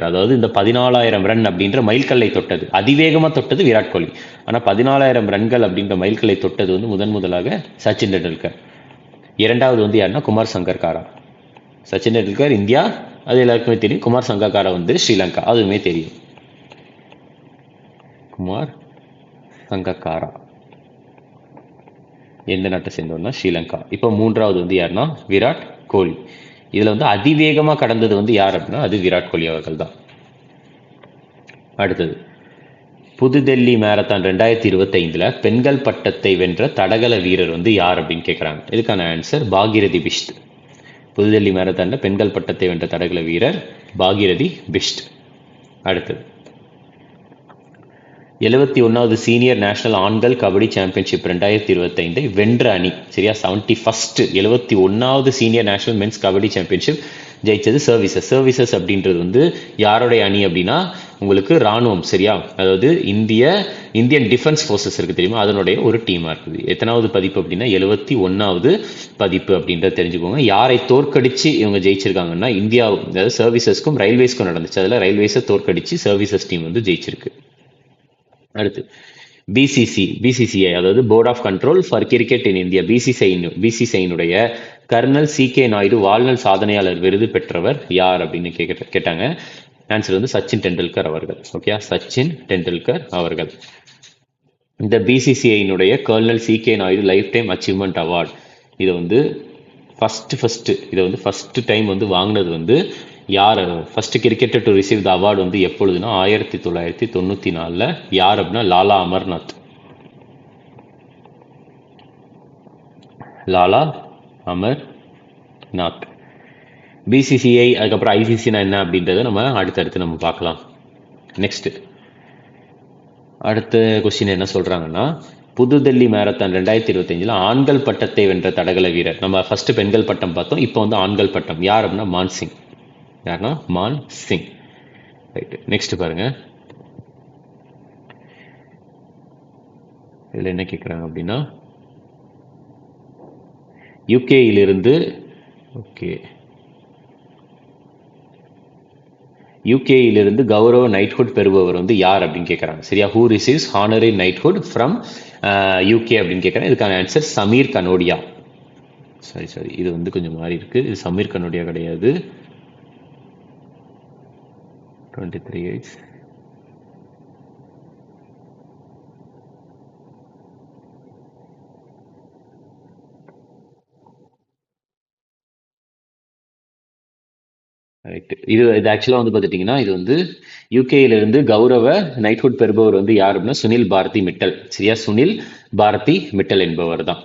அதாவது இந்த 14,000 ரன் அப்படின்ற மைல்கல்லை தொட்டது, அதிவேகமாக தொட்டது விராட் கோலி. ஆனால் 14,000 ரன்கள் அப்படின்ற மைல்கல்லை தொட்டது வந்து முதலாக சச்சின் டெண்டுல்கர். இரண்டாவது வந்து யாருன்னா குமார் சங்கர்காரா. சச்சின் டெண்டுல்கர் இந்தியா, அது எல்லாருக்குமே தெரியும். குமார் சங்கர்காரா வந்து ஸ்ரீலங்கா, அதுவுமே தெரியும். குமார் சங்கக்காரா எந்த நாட்டை சேர்ந்தவர்னா ஸ்ரீலங்கா. இப்போ மூன்றாவது வந்து யாருன்னா விராட் கோலி. இதுல வந்து அதிவேகமாக கடந்தது வந்து யார் அப்படின்னா அது விராட் கோலி அவர்கள் தான். அடுத்தது புதுடெல்லி மேரத்தான் 2025 பெண்கள் பட்டத்தை வென்ற தடகள வீரர் வந்து யார் அப்படின்னு கேட்குறாங்க. இதுக்கான ஆன்சர் பாகிரதி பிஷ்ட். புதுடெல்லி மேரத்தான்ல பெண்கள் பட்டத்தை வென்ற தடகள வீரர் பாகிரதி பிஷ்ட். அடுத்தது 71வது சீனியர் நேஷனல் ஆண்கள் கபடி சாம்பியன்ஷிப் 2025 வென்ற அணி. சரியா, 71st 71வது senior national men's kabaddi championship ஜெயிச்சது சர்வீசஸ். சர்வீசஸ் அப்படின்றது வந்து யாருடைய அணி அப்படின்னா உங்களுக்கு ராணுவம். சரியா, அதாவது இந்தியன் டிஃபென்ஸ் ஃபோர்ஸஸ் இருக்கு தெரியுமா, அதனுடைய ஒரு டீமா இருக்குது. எத்தனாவது பதிப்பு அப்படின்னா 71வது பதிப்பு அப்படின்றத தெரிஞ்சுக்கோங்க. யாரை தோற்கடிச்சு இவங்க ஜெயிச்சிருக்காங்கன்னா இந்தியா, அதாவது சர்வீசஸ்க்கும் ரயில்வேஸ்க்கும் நடந்துச்சு. அதில் ரயில்வேஸை தோற்கடிச்சு சர்வீசஸ் டீம் வந்து ஜெயிச்சிருக்கு. அடுத்து பிசிசிஐ, அதாவது board of control for cricket in India. பிசிசிஐனுடைய கர்னல் CK நாயுடு வாழ்நாள் சாதனையாளர் விருது பெற்றவர் யார் அப்படின்னு கேட்டாங்க. ஆன்சர் வந்து சச்சின் டெண்டுல்கர் அவர்கள். ஓகே, சச்சின் டெண்டுல்கர் அவர்கள். இந்த பிசிசிஐனுடைய colonel CK Naidu lifetime achievement award, இதை வந்து ஃபர்ஸ்ட் டைம் வந்து வாங்கினது வந்து யார்? First cricketer to receive the award வந்து எப்பொழுதுனா 1994 யார் அப்படின்னா லாலா அமர்நாத். லாலா அமர்நாத். பிசிசிஐ அதுக்கப்புறம் ஐசிசினா என்ன அப்படின்றத நம்ம அடுத்தடுத்து நம்ம பார்க்கலாம். நெக்ஸ்ட் அடுத்த கொஸ்டின் என்ன சொல்றாங்கன்னா புதுடெல்லி மேரத்தான் 2025 ஆண்கள் பட்டத்தை வென்ற தடகள வீரர். நம்ம ஃபர்ஸ்ட் பெண்கள் பட்டம் பார்த்தோம், இப்போ வந்து ஆண்கள் பட்டம் யார் அப்படின்னா மான் சிங். யாருன்னா மான் சிங். ரைட், நெக்ஸ்ட் பாருங்க. இதுல என்ன கேட்குறாங்க அப்படின்னா யூகேயிலிருந்து கௌரவ நைட்ஹுட் பெறுபவர் வந்து யார் அப்படின்னு கேட்குறாங்க. சரியா, who receives honorary knighthood from UK அப்படின்னு கேட்குறேன். இதுக்கான ஆன்சர் சமீர் கனோடியா. சாரி, இது வந்து கொஞ்சம் மாறி இருக்கு. இது சமீர் கனோடியா கிடையாது. 23 years. இது ஆக்சுவலாக வந்து பார்த்துட்டிங்கன்னா இது வந்து யூகேயிலிருந்து கௌரவ நைட்ஹுட் பெறுபவர் வந்து யார் அப்படின்னா சுனில் பாரதி மிட்டல். சரியா, சுனில் பாரதி மிட்டல் என்பவர் தான்.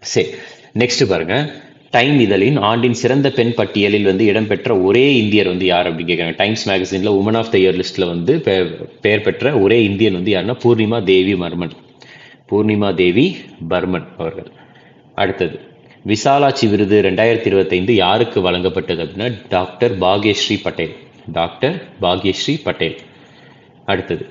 சரி, நெக்ஸ்ட் பாருங்க. டைம் இதழின் ஆண்டின் சிறந்த பெண் பட்டியலில் வந்து இடம்பெற்ற ஒரே இந்தியர் வந்து யார் அப்படின்னு கேட்குறாங்க. டைம்ஸ் மேகசின்ல உமன் ஆஃப் த இயர் லிஸ்ட்ல வந்து பெயர் பெற்ற ஒரே இந்தியன் வந்து யாருன்னா பூர்ணிமா தேவி பர்மன் அவர்கள். அடுத்தது விசாலாட்சி விருது 2025 யாருக்கு வழங்கப்பட்டது அப்படின்னா டாக்டர் பாக்யஸ்ரீ பட்டேல். அடுத்தது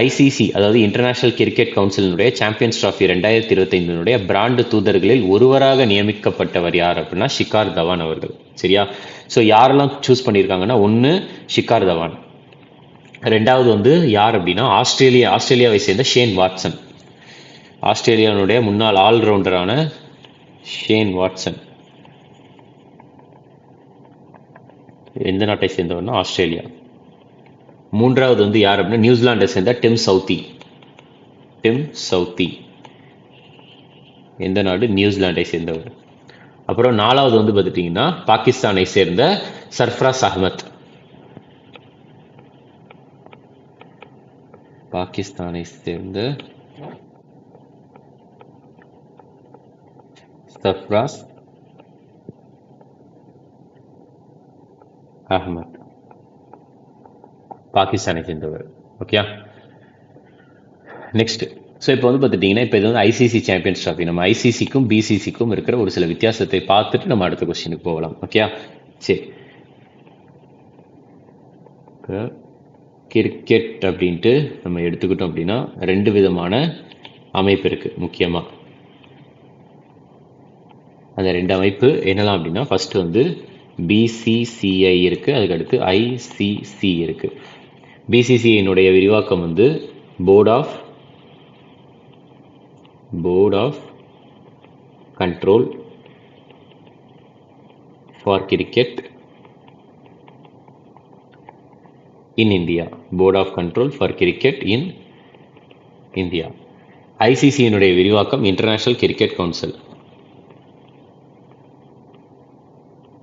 ஐசிசி, அதாவது இன்டர்நேஷனல் கிரிக்கெட் கவுன்சிலினுடைய சாம்பியன்ஸ் டிராஃபி 2025 பிராண்ட் தூதர்களில் ஒருவராக நியமிக்கப்பட்டவர் யார் அப்படின்னா ஷிகார் தவான் அவர்கள். சரியா, ஸோ யாரெல்லாம் சூஸ் பண்ணியிருக்காங்கன்னா ஒன்று ஷிகார் தவான், ரெண்டாவது வந்து யார் அப்படின்னா ஆஸ்திரேலியாவை சேர்ந்த ஷேன் வாட்சன். ஆஸ்திரேலியாவுடைய முன்னாள் ஆல்ரவுண்டரான ஷேன் வாட்சன் எந்த நாட்டை சேர்ந்தவர்னா ஆஸ்திரேலியா. மூன்றாவது வந்து யார் அப்படின்னா நியூசிலாண்டை சேர்ந்த டிம் சவுத்தி. எந்த நாடு? நியூசிலாண்டை சேர்ந்தவர். அப்புறம் நாலாவது வந்து பார்த்துட்டீங்கன்னா பாகிஸ்தானை சேர்ந்த சர்ஃப்ராஸ் அஹ்மத். பாகிஸ்தானை சேர்ந்த சர்ஃப்ராஸ் அஹ்மத், பாகிஸ்தானை சேர்ந்தவர். Okay, next. ஸோ இப்போ வந்து பார்த்துட்டிங்கன்னா இப்போ இது வந்து ஐசிசி சாம்பியன்ஸ் ட்ராஃபி. நம்ம ஐசிசிக்கும் பிசிசிக்கும் இருக்கிற ஒரு சில வித்தியாசத்தை பார்த்துட்டு நம்ம அடுத்த கொஸ்டினுக்கு போகலாம். ஓகே, சரி. கிரிக்கெட் அப்படின்ட்டு நம்ம எடுத்துக்கிட்டோம் அப்படின்னா ரெண்டு விதமான அமைப்பு இருக்குது முக்கியமாக. அந்த ரெண்டு அமைப்பு என்னலாம் அப்படின்னா ஃபர்ஸ்ட் வந்து பிசிசிஐ இருக்குது, அதுக்கடுத்து ஐசிசி இருக்குது. பிசிசிஐனுடைய விரிவாக்கம் வந்து board of control for cricket in India. Board of control for cricket in India. ஐசிசியினுடைய விரிவாக்கம் international cricket council.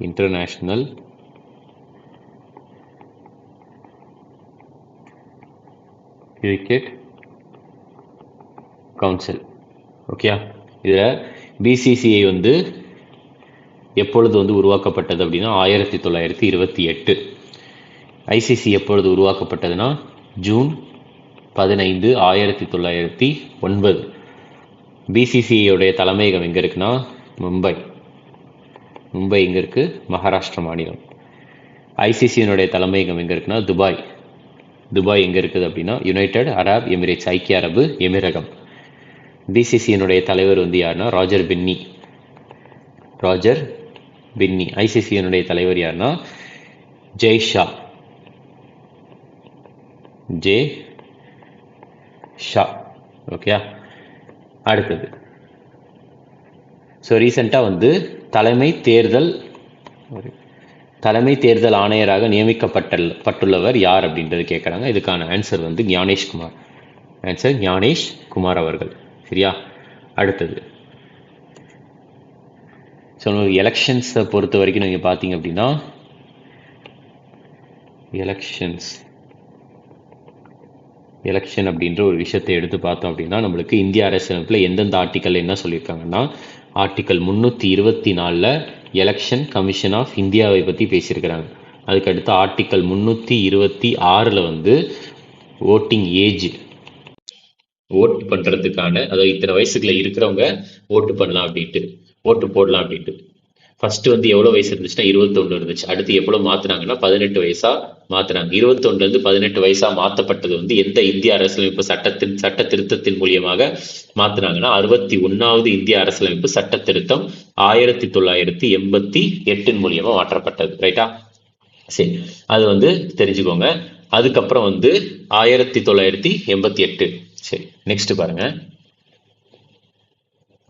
International cricket council. Okay, இதில் பிசிசிஐ வந்து எப்பொழுது வந்து உருவாக்கப்பட்டது அப்படின்னா 1928. ஐசிசி எப்பொழுது உருவாக்கப்பட்டதுன்னா ஜூன் 15, 1909. பிசிசிஐயோடைய தலைமையகம் எங்கே இருக்குன்னா மும்பை. மும்பை எங்கே இருக்குது? மகாராஷ்டிரா மாநிலம். ஐசிசியினுடைய தலைமையகம் எங்கே இருக்குன்னா துபாய். துபாய் எங்கே இருக்குது அப்படின்னா யுனைடெட் அரப் எமிரேட்ஸ், ஐக்கிய அரபு எமிரகம். பிசிசியினுடைய தலைவர் வந்து யாருன்னா ராஜர் பின்னி. ராஜர் பின்னி. ஐசிசியினுடைய தலைவர் யாருன்னா ஜெய் ஷா. ஜே ஷா. ஓகே, அடுத்தது ஸோ ரீசெண்டாக வந்து தலைமை தேர்தல் ஆணையராக நியமிக்கப்பட்டுள்ளவர் யார் அப்படின்றது கேட்குறாங்க. இதுக்கான ஆன்சர் வந்து ஞானேஷ்குமார். ஆன்சர் ஞானேஷ் குமார் அவர்கள். சரியா? அடுத்தது ஸோ எலெக்ஷன்ஸை பொறுத்த வரைக்கும் நீங்கள் பார்த்தீங்க அப்படின்னா எலெக்ஷன் அப்படின்ற ஒரு விஷயத்தை எடுத்து பார்த்தோம் அப்படின்னா நம்மளுக்கு இந்திய அரசியலமைப்பில் எந்தெந்த ஆர்டிக்கல் என்ன சொல்லியிருக்காங்கன்னா ஆர்டிக்கல் 324 எலெக்ஷன் கமிஷன் ஆஃப் இந்தியாவை பற்றி பேசியிருக்கிறாங்க. அதுக்கடுத்து ஆர்டிக்கல் 326 வந்து ஓட்டிங் ஏஜ், ஓட் பண்ணுறதுக்கான, அதாவது இத்தனை வயசுக்குள்ள இருக்கிறவங்க ஓட்டு பண்ணலாம் அப்படின்ட்டு, ஓட்டு போடலாம் அப்படின்ட்டு. ஃபர்ஸ்ட் வந்து எவ்வளோ வயசு இருந்துச்சுன்னா 21 இருந்துச்சு. அடுத்து எவ்வளோ மாற்றினாங்கன்னா 18 வயசா மாற்றினாங்க. 21 18 வயசா மாற்றப்பட்டது வந்து எந்த இந்திய அரசியலமைப்பு சட்ட திருத்தத்தின் மூலியமாக மாற்றினாங்கன்னா 61வது இந்திய அரசியலமைப்பு சட்ட திருத்தம் 1988 மூலியமா மாற்றப்பட்டது. ரைட்டா? சரி, அது வந்து தெரிஞ்சுக்கோங்க. அதுக்கப்புறம் வந்து 1988. சரி, நெக்ஸ்ட் பாருங்க.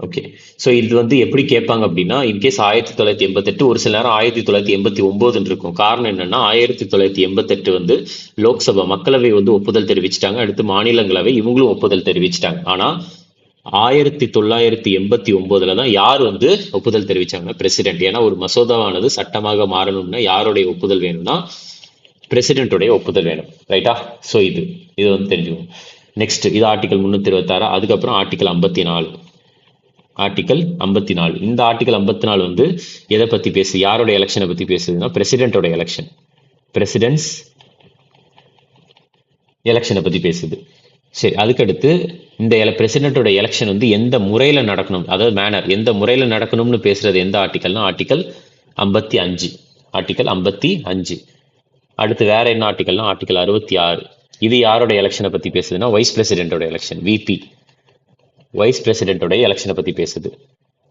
ஓகே, ஸோ இது வந்து எப்படி கேட்பாங்க அப்படின்னா இன்கேஸ் 1988 ஒரு சில நேரம் 1989 இருக்கும். காரணம் என்னன்னா 1988 வந்து லோக்சபா மக்களவை வந்து ஒப்புதல் தெரிவிச்சிட்டாங்க. அடுத்து மாநிலங்களவை இவங்களும் ஒப்புதல் தெரிவிச்சிட்டாங்க. ஆனா 1989 தான் யார் வந்து ஒப்புதல் தெரிவிச்சாங்கன்னா பிரசிடென்ட். ஏன்னா ஒரு மசோதாவானது சட்டமாக மாறணும்னா யாருடைய ஒப்புதல் வேணும்னா பிரசிடென்ட்டுடைய ஒப்புதல் வேணும். ரைட்டா? ஸோ இது வந்து தெரிஞ்சுக்கணும். நெக்ஸ்ட் இது ஆர்டிகல் 326. அதுக்கப்புறம் ஆர்டிகல் 54. ஆர்டிகல் 54. இந்த ஆர்டிகல் 54 வந்து எதை பத்தி பேசு, யாரோட எலெக்ஷனை பத்தி பேசுதுன்னா பிரசிடென்டோட எலெக்ஷன், பிரசிடென்ட்ஸ் எலெக்ஷனை பத்தி பேசுது. சரி, அதுக்கடுத்து இந்த பிரசிடென்டோட எலெக்ஷன் வந்து எந்த முறையில நடக்கணும், அதாவது மேனர் எந்த முறையில நடக்கணும்னு பேசுறது எந்த ஆர்டிகல்னா ஆர்டிகல் 55. ஆர்டிகல் 55. அடுத்து வேற என்ன ஆர்டிகல்னா ஆர்டிகல் 66. இது யாரோட எலெக்ஷனை பத்தி பேசுதுன்னா வைஸ் பிரசிடென்டோட எலெக்ஷன், விபி, வைஸ் பிரசிடென்டோட எலெக்ஷனை பத்தி பேசுது.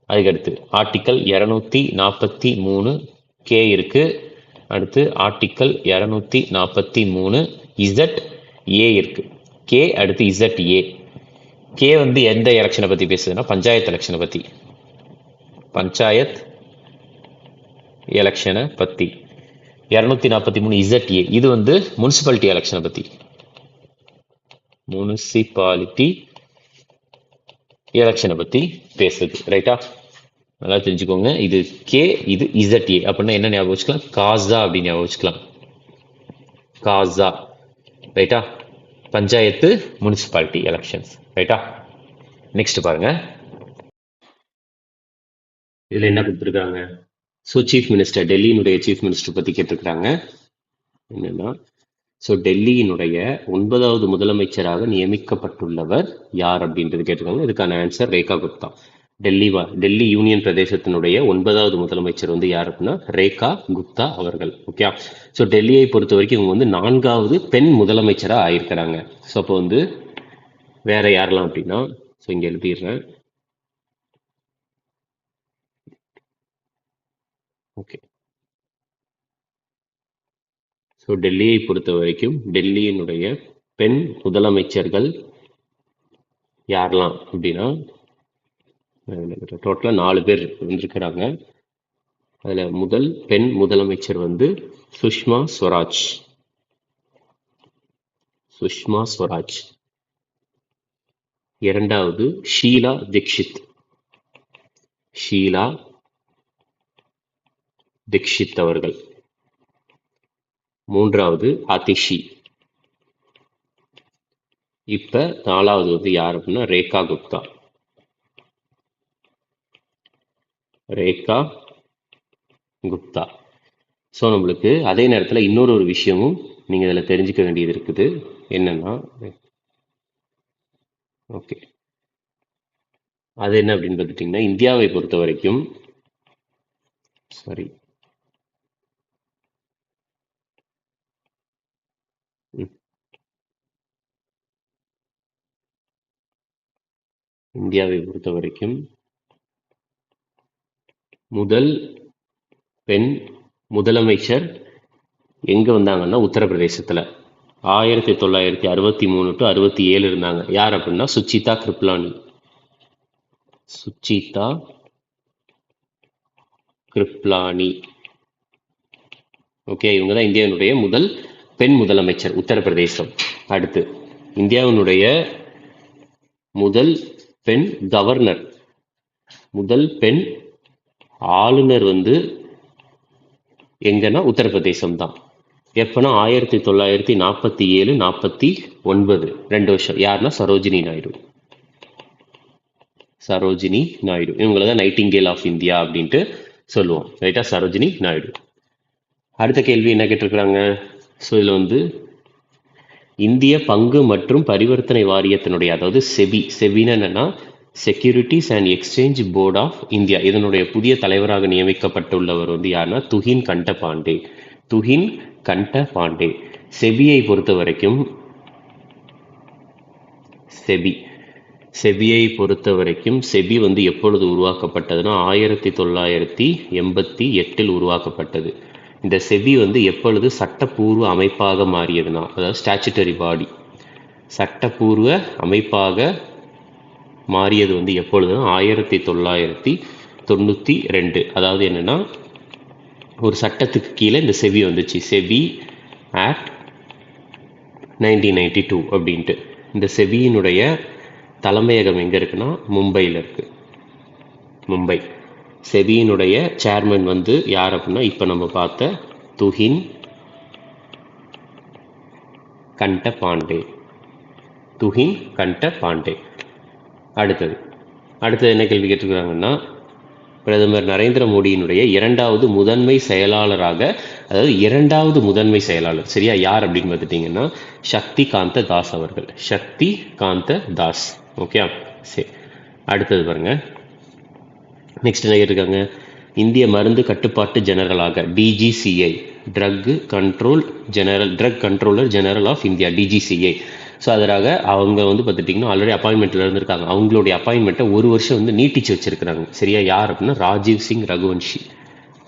அதுக்கடுத்து ஆர்டிகல் 243 கே இருக்கு. அடுத்து ஆர்டிகல் 243 இசட் ஏ இருக்கு. கே அடுத்து இசட் ஏ. கே வந்து எந்த எலெக்ஷனை பத்தி பேசுதுன்னா பஞ்சாயத்து எலெக்ஷனை பத்தி, பஞ்சாயத் எலெக்ஷனை பத்தி. 243 இசட் ஏ இது வந்து முனிசிபாலிட்டி எலெக்ஷனை பத்தி, முனிசிபாலிட்டி எலெக்ஷனை பத்தி பேசுது. ரைட்டா? நல்லா தெரிஞ்சுக்கோங்க. இது கே, இது இசட் ஏ அப்படின்னா என்ன ஞாபகம் வச்சுக்கலாம்? காசா அப்படின்னு ஞாபகம் வச்சுக்கலாம். காசா. ரைட்டா? Panchayat municipality elections. ரைட்டா? நெக்ஸ்ட் பாருங்க. இதுல என்ன கொடுத்துருக்காங்க? ஸோ சீஃப் மினிஸ்டர், டெல்லியினுடைய சீஃப் மினிஸ்டர் பத்தி கேட்டிருக்கிறாங்க. என்னன்னா ஸோ டெல்லியினுடைய 9வது முதலமைச்சராக நியமிக்கப்பட்டுள்ளவர் யார் அப்படின்றது கேட்டிருக்காங்க. இதுக்கான ஆன்சர் ரேகா குப்தா. டெல்லி யூனியன் பிரதேசத்தினுடைய 9வது முதலமைச்சர் வந்து யார் அப்படின்னா ரேகா குப்தா அவர்கள். ஓகே, ஸோ டெல்லியை பொறுத்த வரைக்கும் இவங்க வந்து 4வது பெண் முதலமைச்சராக ஆயிருக்கிறாங்க. ஸோ அப்போ வந்து வேற யாரெல்லாம் அப்படின்னா, ஸோ இங்க எழுதிடுறேன். ஓகே, ஸோ டெல்லியை பொறுத்த வரைக்கும் டெல்லியினுடைய பெண் முதலமைச்சர்கள் யாரெல்லாம் அப்படின்னா டோட்டலாக 4 பேர் இருக்கிறாங்க. அதுல முதல் பெண் முதலமைச்சர் வந்து சுஷ்மா ஸ்வராஜ். சுஷ்மா ஸ்வராஜ். இரண்டாவது ஷீலா தீக்ஷித். ஷீலா தீக்ஷித் அவர்கள். மூன்றாவது அதிஷி. இப்ப நாலாவது வந்து யார் அப்படின்னா ரேகா குப்தா. ரேகா குப்தா. ஸோ நம்மளுக்கு அதே நேரத்தில் இன்னொரு ஒரு விஷயமும் நீங்கள் இதில் தெரிஞ்சுக்க வேண்டியது இருக்குது. என்னன்னா, ஓகே, அது என்ன அப்படின்னு பார்த்துட்டிங்கன்னா, இந்தியாவை பொறுத்த வரைக்கும் சாரி இந்தியாவை பொறுத்த வரைக்கும் முதல் பெண் முதலமைச்சர் எங்க வந்தாங்கன்னா உத்தரப்பிரதேசத்துல 1963 டு 67 இருந்தாங்க. யார் அப்படின்னா சுச்சிதா கிருப்லானி. சுச்சிதா கிருப்லானி. ஓகே, இவங்க தான் இந்தியாவினுடைய முதல் பெண் முதலமைச்சர் உத்தரப்பிரதேசம். அடுத்து இந்தியாவினுடைய முதல் பெண் கவர்னர், முதல் பெண் ஆளுநர் வந்து எங்கன்னா உத்தரப்பிரதேசம் தான். எப்பனா 1947, 49, 2 வருஷம். யாருன்னா சரோஜினி நாயுடு. சரோஜினி நாயுடு இவங்கள தான் நைட்டிங்கேல் ஆஃப் இந்தியா அப்படின்ட்டு சொல்லுவோம். ரைட்டா, சரோஜினி நாயுடு. அடுத்த கேள்வி என்ன கேட்டிருக்கிறாங்க? ஸோ இதில் வந்து இந்திய பங்கு மற்றும் பரிவர்த்தனை வாரியத்தினுடைய, அதாவது செபி, செபின்னு என்னன்னா securities and exchange board of India, இதனுடைய புதிய தலைவராக நியமிக்கப்பட்டுள்ளவர் வந்து யாருன்னா துஹின் கண்ட பாண்டே. துஹின் கண்ட பாண்டே. செபியை பொறுத்த வரைக்கும் செபியை பொறுத்த வரைக்கும் செபி வந்து எப்பொழுது உருவாக்கப்பட்டதுன்னா 1988 உருவாக்கப்பட்டது. இந்த செபி வந்து எப்பொழுது சட்டப்பூர்வ அமைப்பாக மாறியதுன்னா, அதாவது ஸ்டாச்சுட்டரி பாடி, சட்டப்பூர்வ அமைப்பாக மாறியது வந்து எப்பொழுதுனா 1992. அதாவது என்னன்னா ஒரு சட்டத்துக்கு கீழே இந்த செபி வந்துச்சு. செபி ஆக்ட் 1992 அப்படின்ட்டு. இந்த செபியினுடைய தலைமையகம் எங்க இருக்குன்னா மும்பையில் இருக்கு. மும்பை. செபியினுடைய சேர்மன் வந்து யார் அப்படின்னா இப்ப நம்ம பார்த்த துஹின் கண்ட பாண்டே. துஹின் கண்ட பாண்டே. அடுத்தது என்ன கேள்வி கேட்டிருக்கிறாங்கன்னா, பிரதமர் நரேந்திர மோடியினுடைய இரண்டாவது முதன்மை செயலாளராக, அதாவது இரண்டாவது முதன்மை செயலாளர் சரியா யார் அப்படின்னு பார்த்துட்டீங்கன்னா சக்தி காந்த தாஸ் அவர்கள். சக்தி காந்த தாஸ். ஓகே, சரி. அடுத்தது பாருங்க, நெக்ஸ்ட் என்ன கேட்டிருக்காங்க? இந்திய மருந்து கட்டுப்பாட்டு ஜெனரலாக DCGI, drug controller general of India, DCGI. So அதற்காக அவங்க வந்து பார்த்துட்டிங்கன்னா ஆல்ரெடி அப்பாயின்மெண்ட்டில் இருந்திருக்காங்க. அவங்களுடைய அப்பாயின்மெண்ட்டை ஒரு வருஷம் வந்து நீட்டிச்சு வச்சிருக்கிறாங்க சரியா. யார் அப்படின்னா ராஜீவ் சிங் ரகுவன்ஷி.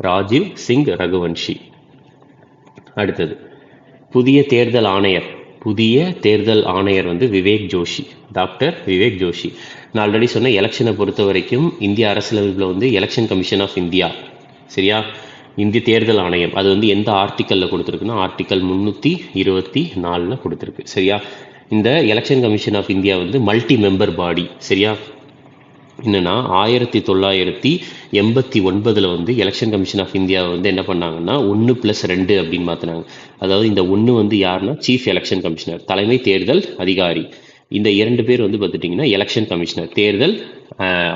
ராஜீவ் சிங் ரகுவன்ஷி. அடுத்தது புதிய தேர்தல் ஆணையர் வந்து விவேக் ஜோஷி. டாக்டர் விவேக் ஜோஷி. நான் ஆல்ரெடி சொன்ன எலெக்ஷனை பொறுத்த வரைக்கும் இந்திய அரசியலமைப்பில் வந்து எலெக்ஷன் கமிஷன் ஆஃப் இந்தியா சரியா. இந்திய தேர்தல் ஆணையம் அது வந்து எந்த ஆர்டிக்கலில் கொடுத்துருக்குன்னா ஆர்டிக்கல் 324 கொடுத்துருக்கு சரியா. இந்த எலெக்ஷன் கமிஷன் ஆஃப் இந்தியா வந்து மல்டி மெம்பர் பாடி சரியா. என்னன்னா 1989 வந்து எலெக்ஷன் கமிஷன் ஆஃப் இந்தியா வந்து என்ன பண்ணாங்கன்னா 1+2 அப்படின்னு மாத்தினாங்க. அதாவது இந்த 1 வந்து யாருன்னா சீஃப் எலெக்ஷன் கமிஷனர், தலைமை தேர்தல் அதிகாரி. இந்த 2 பேர் வந்து பார்த்துட்டிங்கன்னா எலெக்ஷன் கமிஷனர், தேர்தல்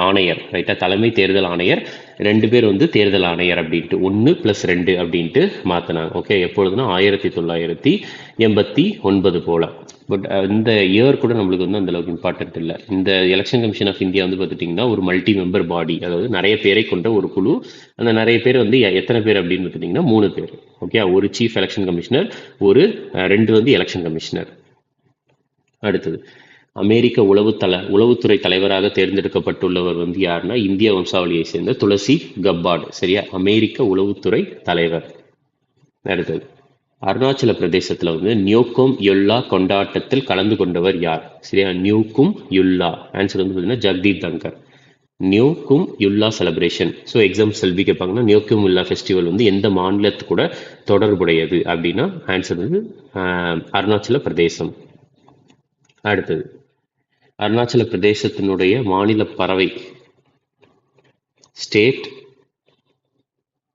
ஆணையர் ரைட்டா, தலைமை தேர்தல் ஆணையர். 2 பேர் வந்து தேர்தல் ஆணையர் அப்படின்ட்டு 1+2 அப்படின்ட்டு மாத்தினாங்க. ஓகே, எப்பொழுதுனா 1989 போல. பட் இந்த இயர் கூட நம்மளுக்கு வந்து அந்த அளவுக்கு இம்பார்ட்டன்ட் இல்லை. இந்த எலெக்ஷன் கமிஷன் ஆஃப் இந்தியா வந்து பார்த்துட்டிங்கன்னா ஒரு மல்டி மெம்பர் பாடி, அதாவது நிறைய பேரை கொண்ட ஒரு குழு. அந்த நிறைய பேர் வந்து எத்தனை பேர் அப்படின்னு பார்த்துட்டிங்கன்னா 3 பேர். ஓகே, ஒரு சீஃப் எலெக்ஷன் கமிஷனர், 2 வந்து எலெக்ஷன் கமிஷனர். அடுத்தது அமெரிக்க உளவுத்துறை தலைவராக தேர்ந்தெடுக்கப்பட்டுள்ளவர் வந்து யாருன்னா இந்திய வம்சாவளியை சேர்ந்த துளசி கப்பாட் சரியா. அமெரிக்க உளவுத்துறை தலைவர். அடுத்தது அருணாச்சல பிரதேசத்துல வந்து நியோக்கும் யுல்லா கொண்டாட்டத்தில் கலந்து கொண்டவர் யார் சரியா. நியூக்கும் யுல்லா. ஆன்சர் வந்து பார்த்தீங்கன்னா Jagdeep Dhankhar. Nyokum Yullo celebration. So exam செல்வி கேட்பாங்கன்னா நியோகும் யுல்லா ஃபெஸ்டிவல் வந்து எந்த மாநிலத்து கூட தொடர்புடையது அப்படின்னா ஆன்சர் வந்து அருணாச்சல பிரதேசம். அடுத்தது அருணாச்சல பிரதேசத்தினுடைய மாநில பறவை ஸ்டேட்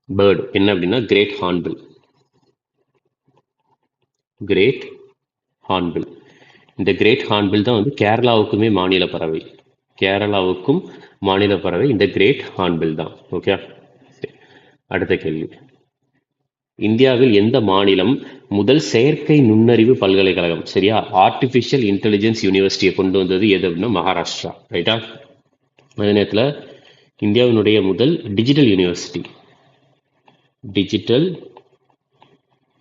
பேர்டு என்ன அப்படின்னா கிரேட் ஹார்ன்பில். Great hornbill. இந்த கிரேட் ஹார்ன்பில் தான் வந்து கேரளாவுக்குமே மாநில பறவை. கேரளாவுக்கும் மாநில பறவை இந்த கிரேட் ஹார்ன்பில் தான். ஓகே. அடுத்த கேள்வி, இந்தியாவில் எந்த மாநிலம் முதல் செயற்கை நுண்ணறிவு பல்கலைக்கழகம், சரியா, ஆர்டிஃபிஷியல் இன்டெலிஜென்ஸ் யூனிவர்சிட்டியை கொண்டு வந்தது எது அப்படின்னா மகாராஷ்டிரா. ரைட்டா. அதே நேரத்தில் இந்தியாவினுடைய முதல் டிஜிட்டல்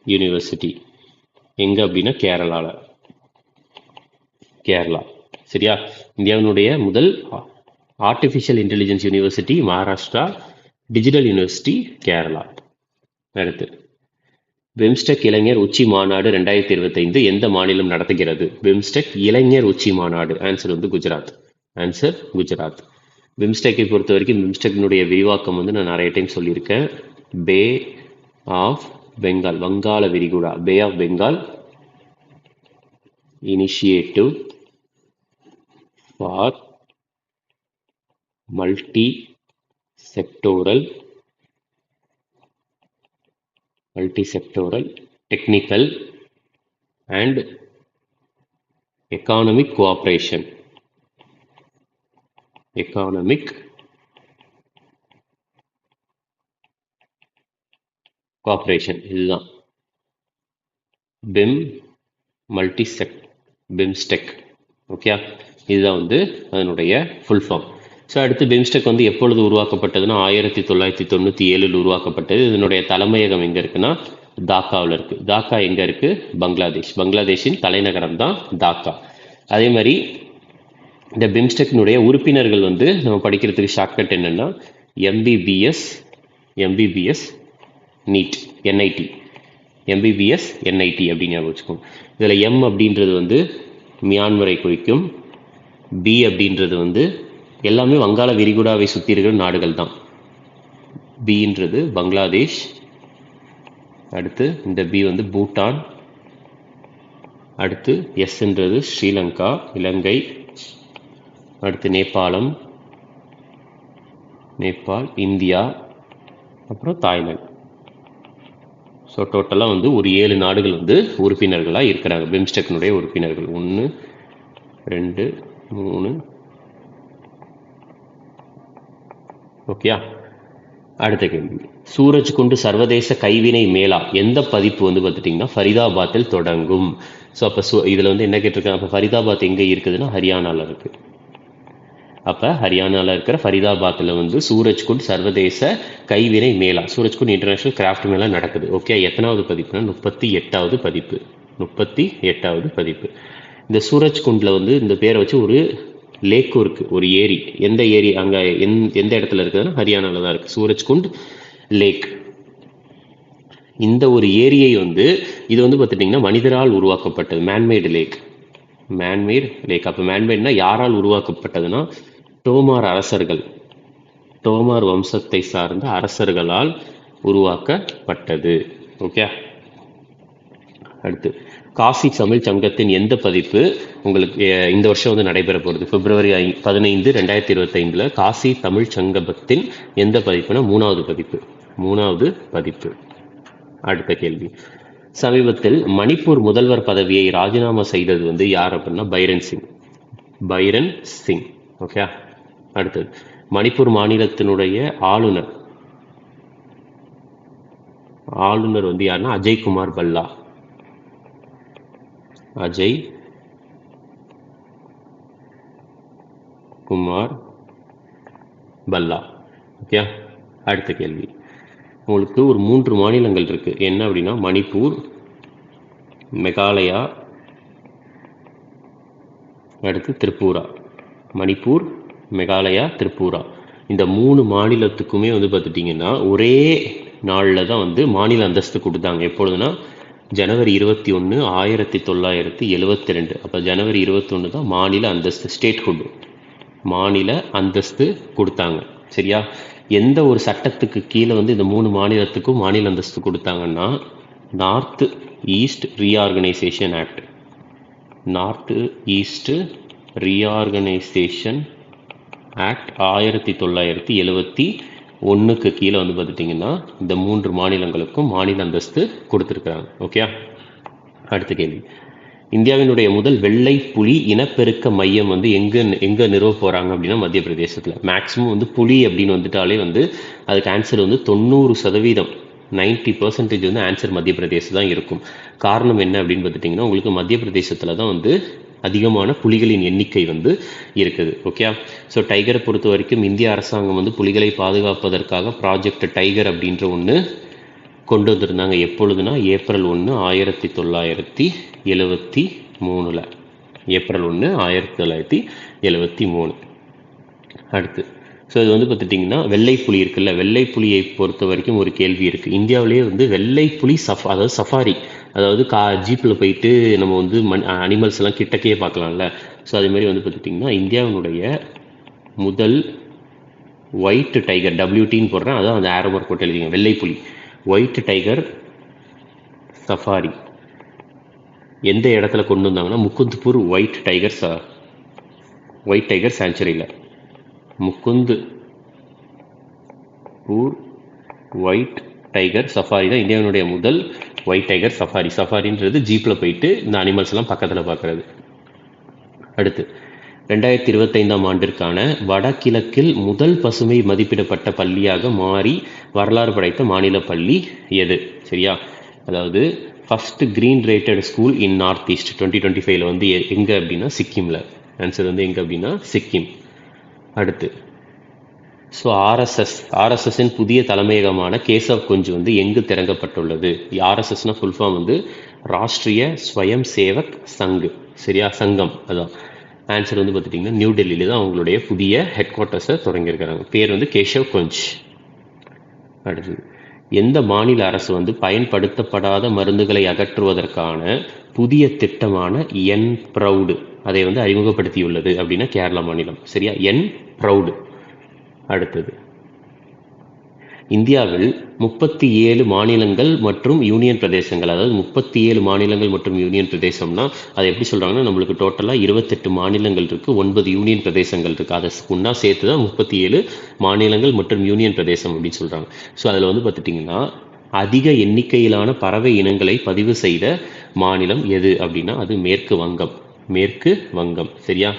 யூனிவர்சிட்டி எங்க அப்படின்னா கேரளா. சரியா. இந்தியாவினுடைய முதல் artificial intelligence university Maharashtra, digital university Kerala. அடுத்து பிம்ஸ்டெக் இளைஞர் உச்சி மாநாடு 2025 எந்த மாநிலம் நடத்துகிறது? பிம்ஸ்டெக் இளைஞர் உச்சி மாநாடு. ஆன்சர் வந்து குஜராத். பிம்ஸ்டெக்கை பொறுத்த வரைக்கும் பிம்ஸ்டெக்கினுடைய விரிவாக்கம் வந்து நான் நிறைய டைம் சொல்லியிருக்கேன். பே ஆஃப் பெங்கால், வங்காள விரிகுடா, bay of Bengal initiative for multi sectoral technical and economic cooperation. இதுதான் பிம்ஸ்டெக். ஓகே, இதுதான் வந்து அதனுடைய ஃபுல் ஃபார்ம். ஸோ அடுத்து பிம்ஸ்டெக் வந்து எப்பொழுது உருவாக்கப்பட்டதுன்னா 1997 உருவாக்கப்பட்டது. இதனுடைய தலைமையகம் எங்கே இருக்குன்னா தாக்காவில் இருக்குது. தாக்கா எங்கே இருக்குது? பங்களாதேஷின் தலைநகரம் தான் தாக்கா. அதே மாதிரி இந்த பிம்ஸ்டெக்னுடைய உறுப்பினர்கள் வந்து நம்ம படிக்கிறதுக்கு ஷார்ட்கட் என்னென்னா MBBS NEET NIT, MBBS NIT அப்படின்னு வச்சுக்கோங்க. இதில் எம் அப்படின்றது வந்து மியான்மரை குறிக்கும், பி அப்படின்றது வந்து எல்லாமே வங்காள விரிகுடாவை சுற்றி இருக்கிற நாடுகள் தான். பின்றது பங்களாதேஷ், அடுத்து இந்த பி வந்து பூட்டான், அடுத்து எஸ்ன்றது ஸ்ரீலங்கா இலங்கை, அடுத்து நேபாள், இந்தியா, அப்புறம் தாய்லாந்து. ஸோ டோட்டலாக வந்து ஒரு 7 நாடுகள் வந்து உறுப்பினர்களாக இருக்கிறாங்க பிம்ஸ்டெக்னுடைய உறுப்பினர்கள். 1 2 3. ஓகே. அடுத்த கேள்வி, சூரஜ் குண்டு சர்வதேச கைவினை மேளா எந்த பதிப்பு வந்து பார்த்துட்டிங்கன்னா ஃபரிதாபாத்தில் தொடங்கும். ஸோ அப்போ இதில் வந்து என்ன கேட்டிருக்காங்க, அப்போ ஃபரிதாபாத் எங்கே இருக்குதுன்னா ஹரியானாவில் இருக்குது. அப்போ ஹரியானாவில் இருக்கிற ஃபரிதாபாத்தில் வந்து சூரஜ்குண்ட் சர்வதேச கைவினை மேளா, சூரஜ்குண்ட் இன்டர்நேஷ்னல் கிராஃப்ட் மேளா நடக்குது. ஓகே, எத்தனாவது பதிப்புனா 38வது பதிப்பு. இந்த சூரஜ்குண்டில் வந்து இந்த பேரை வச்சு ஒரு லேக்கும் இருக்குது, ஒரு ஏரி. எந்த ஏரி அங்கே எந்த இடத்துல இருக்குதுன்னா ஹரியானாவில் தான் இருக்குது, சூரஜ்குண்ட் லேக். இந்த ஒரு ஏரியை வந்து இது வந்து பார்த்துட்டிங்கன்னா மனிதரால் உருவாக்கப்பட்டது, மேன்மேடு லேக். அப்போ மேன்மேட்னா யாரால் உருவாக்கப்பட்டதுன்னா டோமார் வம்சத்தை சார்ந்த அரசர்களால் உருவாக்கப்பட்டது. ஓகே. அடுத்து காசி தமிழ் சங்கத்தின் எந்த பதிப்பு உங்களுக்கு இந்த வருஷம் வந்து நடைபெற போகிறது? February 15, 2025 காசி தமிழ் சங்கத்தின் எந்த பதிப்புனா 3வது பதிப்பு. அடுத்த கேள்வி, சமீபத்தில் மணிப்பூர் முதல்வர் பதவியை ராஜினாமா செய்தது வந்து யார் அப்படின்னா பைரன் சிங். ஓகே. அடுத்தது மணிப்பூர் மாநிலத்தினுடைய ஆளுநர் வந்து யாருன்னா அஜய் குமார் பல்லா. ஓகே. அடுத்த கேள்வி, உங்களுக்கு ஒரு 3 மாநிலங்கள் இருக்கு. என்ன அப்படின்னா மணிப்பூர், மெகாலயா, அடுத்து திரிபுரா. இந்த 3 மாநிலத்துக்குமே வந்து பார்த்துட்டிங்கன்னா ஒரே நாளில் தான் வந்து மாநில அந்தஸ்து கொடுத்தாங்க. எப்பொழுதுனா January 21, 1972. அப்போ January 21 தான் மாநில அந்தஸ்து, ஸ்டேட்ஹுட். மாநில அந்தஸ்து கொடுத்தாங்க. சரியா? எந்த ஒரு சட்டத்துக்கு கீழே வந்து இந்த 3 மாநிலத்துக்கும் மாநில அந்தஸ்து கொடுத்தாங்கன்னா north east reorganisation act. North east reorganisation act 1971க்கு கீழே வந்து பார்த்துட்டிங்கன்னா இந்த 3 மாநிலங்களுக்கும் மாநில அந்தஸ்து கொடுத்துருக்குறாங்க. ஓகே, அடுத்த கேள்வி. இந்தியாவினுடைய முதல் வெள்ளை புலி இனப்பெருக்க மையம் வந்து எங்கே நிறுவ போகிறாங்க அப்படின்னா மத்திய பிரதேசத்தில். மேக்ஸிமம் வந்து புலி அப்படின்னு வந்துட்டாலே வந்து அதுக்கு ஆன்சர் வந்து 90%, 90% வந்து ஆன்சர் மத்திய பிரதேசம் தான் இருக்கும். காரணம் என்ன அப்படின்னு பார்த்துட்டிங்கன்னா உங்களுக்கு மத்திய பிரதேசத்தில் தான் வந்து அதிகமான புலிகளின் எண்ணிக்கை வந்து இருக்குது. ஓகே, ஸோ டைகரை பொறுத்த வரைக்கும் இந்திய அரசாங்கம் வந்து புலிகளை பாதுகாப்பதற்காக ப்ராஜெக்ட் டைகர் அப்படின்ற ஒன்று கொண்டு வந்திருந்தாங்க. எப்பொழுதுனா ஏப்ரல் 1, 1973. ஏப்ரல் 1, 1973. அடுத்து ஸோ இது வந்து பார்த்துட்டிங்கன்னா வெள்ளை புலி இருக்குல்ல, வெள்ளை புலியை பொறுத்த வரைக்கும் ஒரு கேள்வி இருக்குது. இந்தியாவிலேயே வந்து வெள்ளை புலி அதாவது சஃபாரி, அதாவது ஜீப்பில் போயிட்டு நம்ம வந்து அனிமல்ஸ் எல்லாம் கிட்டக்கையே பார்க்கலாம்ல. ஸோ அதே மாதிரி வந்து பார்த்துட்டிங்கன்னா இந்தியாவினுடைய முதல் ஒயிட் டைகர், WTன்னு போடுறேன், அதான் அந்த ஆரோ மார்க் போட்டு எழுதிங்க, வெள்ளை புலி ஒயிட் டைகர் சஃபாரி எந்த இடத்துல கொண்டு வந்தாங்கன்னா முகுந்த்பூர் ஒயிட் டைகர் சாங்சுரியில். முகுந்த்பூர் ஒயிட் டைகர் சஃபாரி தான் இந்தியாவினுடைய முதல் ஒயிட் டைகர் சஃபாரி. சஃபாரின்றது ஜீப்பில் போயிட்டு இந்த அனிமல்ஸ் எல்லாம் பக்கத்தில் பார்க்குறது. அடுத்து 2025ஆம் ஆண்டிற்கான வடகிழக்கில் முதல் பசுமை மதிப்பிடப்பட்ட பள்ளியாக மாறி வரலாறு படைத்த மாநில பள்ளி எது? சரியா? அதாவது first green rated school in north east 2025 வந்து எங்கே அப்படின்னா சிக்கிமில். ஆன்சர் வந்து எங்கே அப்படின்னா சிக்கிம். அடுத்து ஸோ ஆர்எஸ்எஸ்ஸின் புதிய தலைமையகமான கேசவ்குஞ்ச் வந்து எங்கு திறக்கப்பட்டுள்ளது? ஆர்எஸ்எஸ்னா ஃபுல் ஃபார்ம் வந்து ராஷ்ட்ரிய ஸ்வயம் சேவக் சங். சரியா? சங்கம். அதான் ஆன்சர் வந்து பார்த்துட்டிங்கன்னா நியூ டெல்லியில் தான் அவங்களுடைய புதிய ஹெட் குவார்ட்டர்ஸை தொடங்கியிருக்கிறாங்க. பேர் வந்து கேசவ்குஞ்ச். அடுத்து எந்த மாநில அரசு வந்து பயன்படுத்தப்படாத மருந்துகளை அகற்றுவதற்கான புதிய திட்டமான என் ப்ரௌடு அதை வந்து அறிமுகப்படுத்தியுள்ளது அப்படின்னா கேரளா மாநிலம். சரியா? என் ப்ரௌடு. அடுத்தது இந்தியாவில் 37 மாநிலங்கள் மற்றும் யூனியன் பிரதேசங்கள், அதாவது 37 மாநிலங்கள் மற்றும் யூனியன் பிரதேசம்னா அதை எப்படி சொல்கிறாங்கன்னா நம்மளுக்கு டோட்டலாக 28 மாநிலங்கள் இருக்குது, 9 யூனியன் பிரதேசங்கள் இருக்குது. அதை ஒன்றா சேர்த்து தான் 37 மாநிலங்கள் மற்றும் யூனியன் பிரதேசம் அப்படின்னு சொல்கிறாங்க. ஸோ அதில் வந்து பார்த்துட்டிங்கன்னா அதிக எண்ணிக்கையிலான பறவை இனங்களை பதிவு செய்த மாநிலம் எது அப்படின்னா அது மேற்கு வங்கம். சரியா?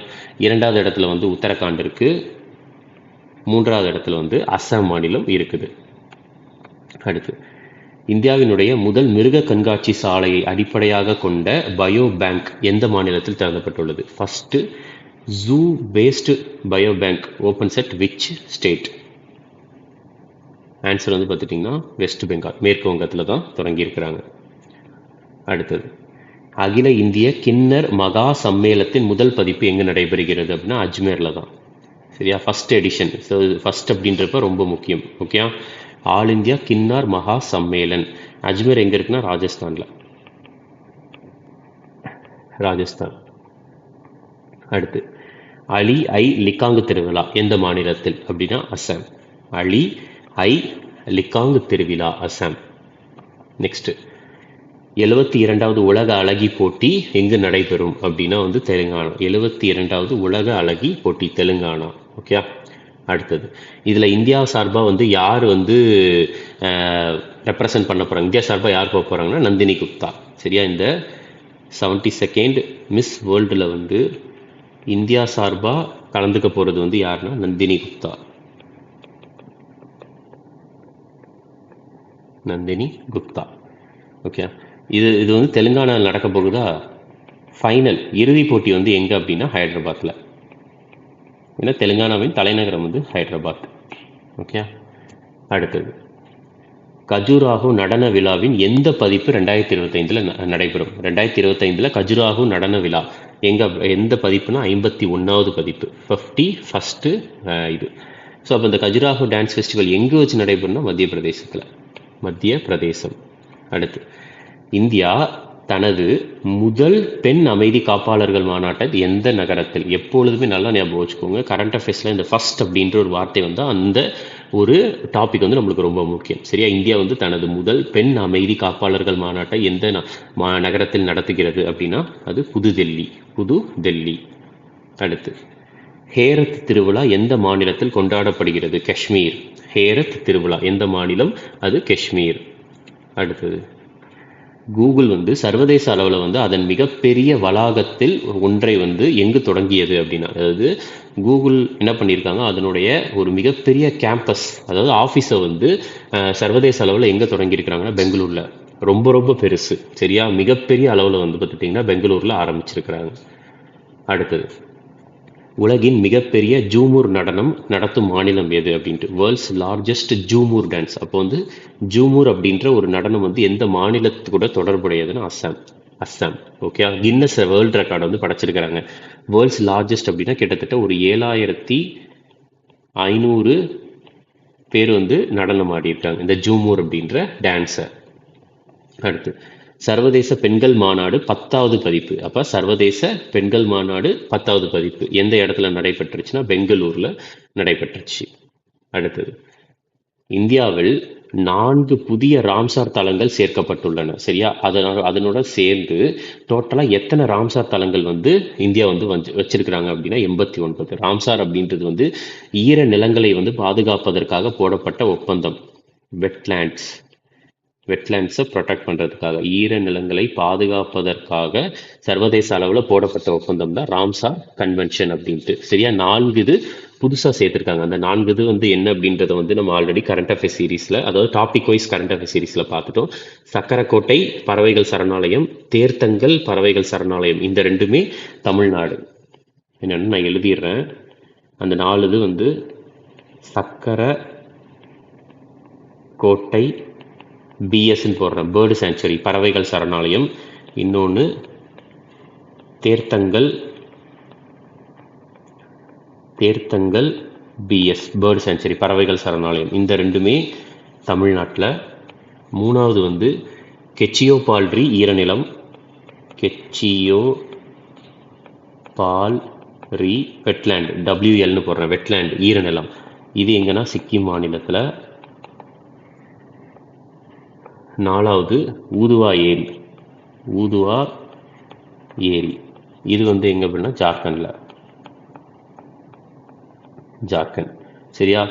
2வது இடத்துல வந்து உத்தரகாண்ட் இருக்குது, 3வது இடத்துல வந்து அஸ்ஸாம் மாநிலம் இருக்குது. அடுத்து இந்தியாவினுடைய முதல் மிருக கண்காட்சி சாலையை அடிப்படையாக கொண்ட பயோ பேங்க் எந்த மாநிலத்தில் திறக்கப்பட்டுள்ளது? First zoo based bio bank opens at which state? Answer வந்து பார்த்துட்டிங்கன்னா வெஸ்ட் பெங்கால், மேற்கு வங்கத்தில் தான் தொடங்கியிருக்கிறாங்க. அடுத்தது அகில இந்திய கிண்ணர் மகா சம்மேளத்தின் முதல் பதிப்பு எங்கே நடைபெறுகிறது அப்படின்னா அஜ்மேரில் தான். சரியா? First edition. ஸோ ஃபர்ஸ்ட் அப்படின்றப்ப ரொம்ப முக்கியம். ஓகே, ஆல் இந்தியா கின்னார் மகா சம்மேளன். அஜ்மேர் எங்கே இருக்குன்னா ராஜஸ்தான். அடுத்து அலி ஐ லிக்காங்கு திருவிழா எந்த மாநிலத்தில் அப்படின்னா அஸ்ஸாம். அலி ஐ லிக்காங்கு திருவிழா அஸ்ஸாம். நெக்ஸ்ட் 72வது உலக அழகி போட்டி எங்கு நடைபெறும் அப்படின்னா வந்து தெலுங்கானா. 72வது உலக அழகி போட்டி தெலுங்கானா. ஓகே, அடுத்தது இதில் இந்தியா சார்பாக வந்து யார் வந்து ரெப்ரசன்ட் பண்ண போகிறாங்க? இந்தியா சார்பாக யார் போக போகிறாங்கன்னா நந்தினி குப்தா. சரியா? இந்த 72nd மிஸ் வேர்ல்டில் வந்து இந்தியா சார்பாக கலந்துக்க போகிறது வந்து யாருன்னா நந்தினி குப்தா. ஓகே, இது வந்து தெலுங்கானாவில் நடக்க போகுதா? ஃபைனல் இறுதி போட்டி வந்து எங்கே அப்படின்னா ஹைதராபாத்தில். ஏன்னா தெலுங்கானாவின் தலைநகரம் வந்து ஹைதராபாத். ஓகே, அடுத்தது கஜுராஹோ நடன விழாவின் எந்த பதிப்பு 2025 நடைபெறும்? 2025 கஜுராஹோ நடன விழா எந்த பதிப்புனா 51வது பதிப்பு, 51st இது. ஸோ அப்போ இந்த கஜுராஹோ டான்ஸ் ஃபெஸ்டிவல் எங்கே வச்சு நடைபெறும்னா மத்திய பிரதேசம். அடுத்து இந்தியா தனது முதல் பெண் அமைதி காப்பாளர்கள் மாநாட்டை எந்த நகரத்தில்? எப்பொழுதுமே நல்லா ஞாபகம் வச்சுக்கோங்க, கரண்ட் அஃபேர்ஸில் இந்த ஃபர்ஸ்ட் அப்படின்ற ஒரு வார்த்தை வந்து அந்த ஒரு டாபிக் வந்து நம்மளுக்கு ரொம்ப முக்கியம். சரியா? இந்தியா வந்து தனது முதல் பெண் அமைதி காப்பாளர்கள் மாநாட்டை எந்த நகரத்தில் நடத்துகிறது அப்படின்னா அது புதுடெல்லி. புதுடெல்லி. அடுத்து, ஹேரத் திருவிழா எந்த மாநிலத்தில் கொண்டாடப்படுகிறது? காஷ்மீர். ஹேரத் திருவிழா எந்த மாநிலம்? அது காஷ்மீர். அடுத்தது, கூகுள் வந்து சர்வதேச அளவில் வந்து அதன் மிகப்பெரிய வளாகத்தில் ஒன்றை வந்து எங்கு தொடங்கியது அப்படின்னா, அதாவது கூகுள் என்ன பண்ணியிருக்காங்க, அதனுடைய ஒரு மிகப்பெரிய கேம்பஸ், அதாவது ஆஃபீஸை வந்து சர்வதேச அளவில் எங்கே தொடங்கியிருக்கிறாங்கன்னா பெங்களூரில். ரொம்ப ரொம்ப பெருசு. சரியா? மிகப்பெரிய அளவில் வந்து பார்த்துட்டிங்கன்னா பெங்களூரில் ஆரம்பிச்சிருக்கிறாங்க. அடுத்தது, உலகின் மிகப்பெரிய ஜூமூர் நடனம் நடத்தும் மாநிலம் எது அப்படின்ட்டு. World's largest Jhumur dance. அப்போ வந்து ஜூமூர் அப்படின்ற ஒரு நடனம் வந்து எந்த மாநிலத்து கூட தொடர்புடையதுன்னு Assam. Assam. Okay. Guinness world record வந்து படைச்சிருக்கிறாங்க. வேர்ல்ட்ஸ் லார்ஜஸ்ட் அப்படின்னா கிட்டத்தட்ட ஒரு 7500 பேர் வந்து நடனம் ஆடியிருக்காங்க இந்த ஜூமூர் அப்படின்ற டான்ஸை. அடுத்து, சர்வதேச பெண்கள் மாநாடு 10வது பதிப்பு. அப்போ சர்வதேச பெண்கள் மாநாடு 10வது பதிப்பு எந்த இடத்துல நடைபெற்றுச்சுன்னா பெங்களூரில் நடைபெற்றுச்சு. அடுத்தது, இந்தியாவில் 4 புதிய ராம்சார் தலங்கள் சேர்க்கப்பட்டுள்ளன. சரியா? அதனோட சேர்ந்து டோட்டலாக எத்தனை ராம்சார் தலங்கள் வந்து இந்தியா வந்து வச்சிருக்கிறாங்க அப்படின்னா 89. ராம்சார் அப்படின்றது வந்து ஈர நிலங்களை வந்து பாதுகாப்பதற்காக போடப்பட்ட ஒப்பந்தம். வெட்லேண்ட்ஸை ப்ரொடெக்ட் பண்ணுறதுக்காக, ஈர நிலங்களை பாதுகாப்பதற்காக சர்வதேச அளவில் போடப்பட்ட ஒப்பந்தம் தான் ராம்சார் கன்வென்ஷன் அப்படின்ட்டு. சரியா? 4 இது புதுசாக சேர்த்துருக்காங்க. அந்த 4 இது வந்து என்ன அப்படின்றத வந்து நம்ம ஆல்ரெடி கரண்ட் அஃபேர் சீரீஸில், அதாவது டாபிக் வைஸ் கரண்ட் அஃபேர் சீரீஸில் பார்த்துட்டோம். சக்கரக்கோட்டை பறவைகள் சரணாலயம், தேர்த்தங்கல் பறவைகள் சரணாலயம், இந்த ரெண்டுமே தமிழ்நாடு. என்னென்னு நான் எழுதிடுறேன். அந்த 4 இது வந்து சக்கரக்கோட்டை பிஎஸ்ன்னு போடுறேன், பேர்டு சாங்சுரி பறவைகள் சரணாலயம். இன்னொன்று தேர்த்தங்கல் பிஎஸ் பேர்டு சாங்சுரி பறவைகள் சரணாலயம். இந்த ரெண்டுமே தமிழ்நாட்டில். 3வது வந்து கெச்சியோபால்ரி ஈரநிலம். கெச்சியோபால்ரி வெட்லேண்ட், WLன்னு போடுறேன், வெட்லேண்ட் ஈரநிலம். இது எங்கன்னா சிக்கிம் மாநிலத்தில். 4வது ஊதுவா ஏரி. இது வந்து எங்க அப்படின்னா ஜார்க்கண்ட். சரியா?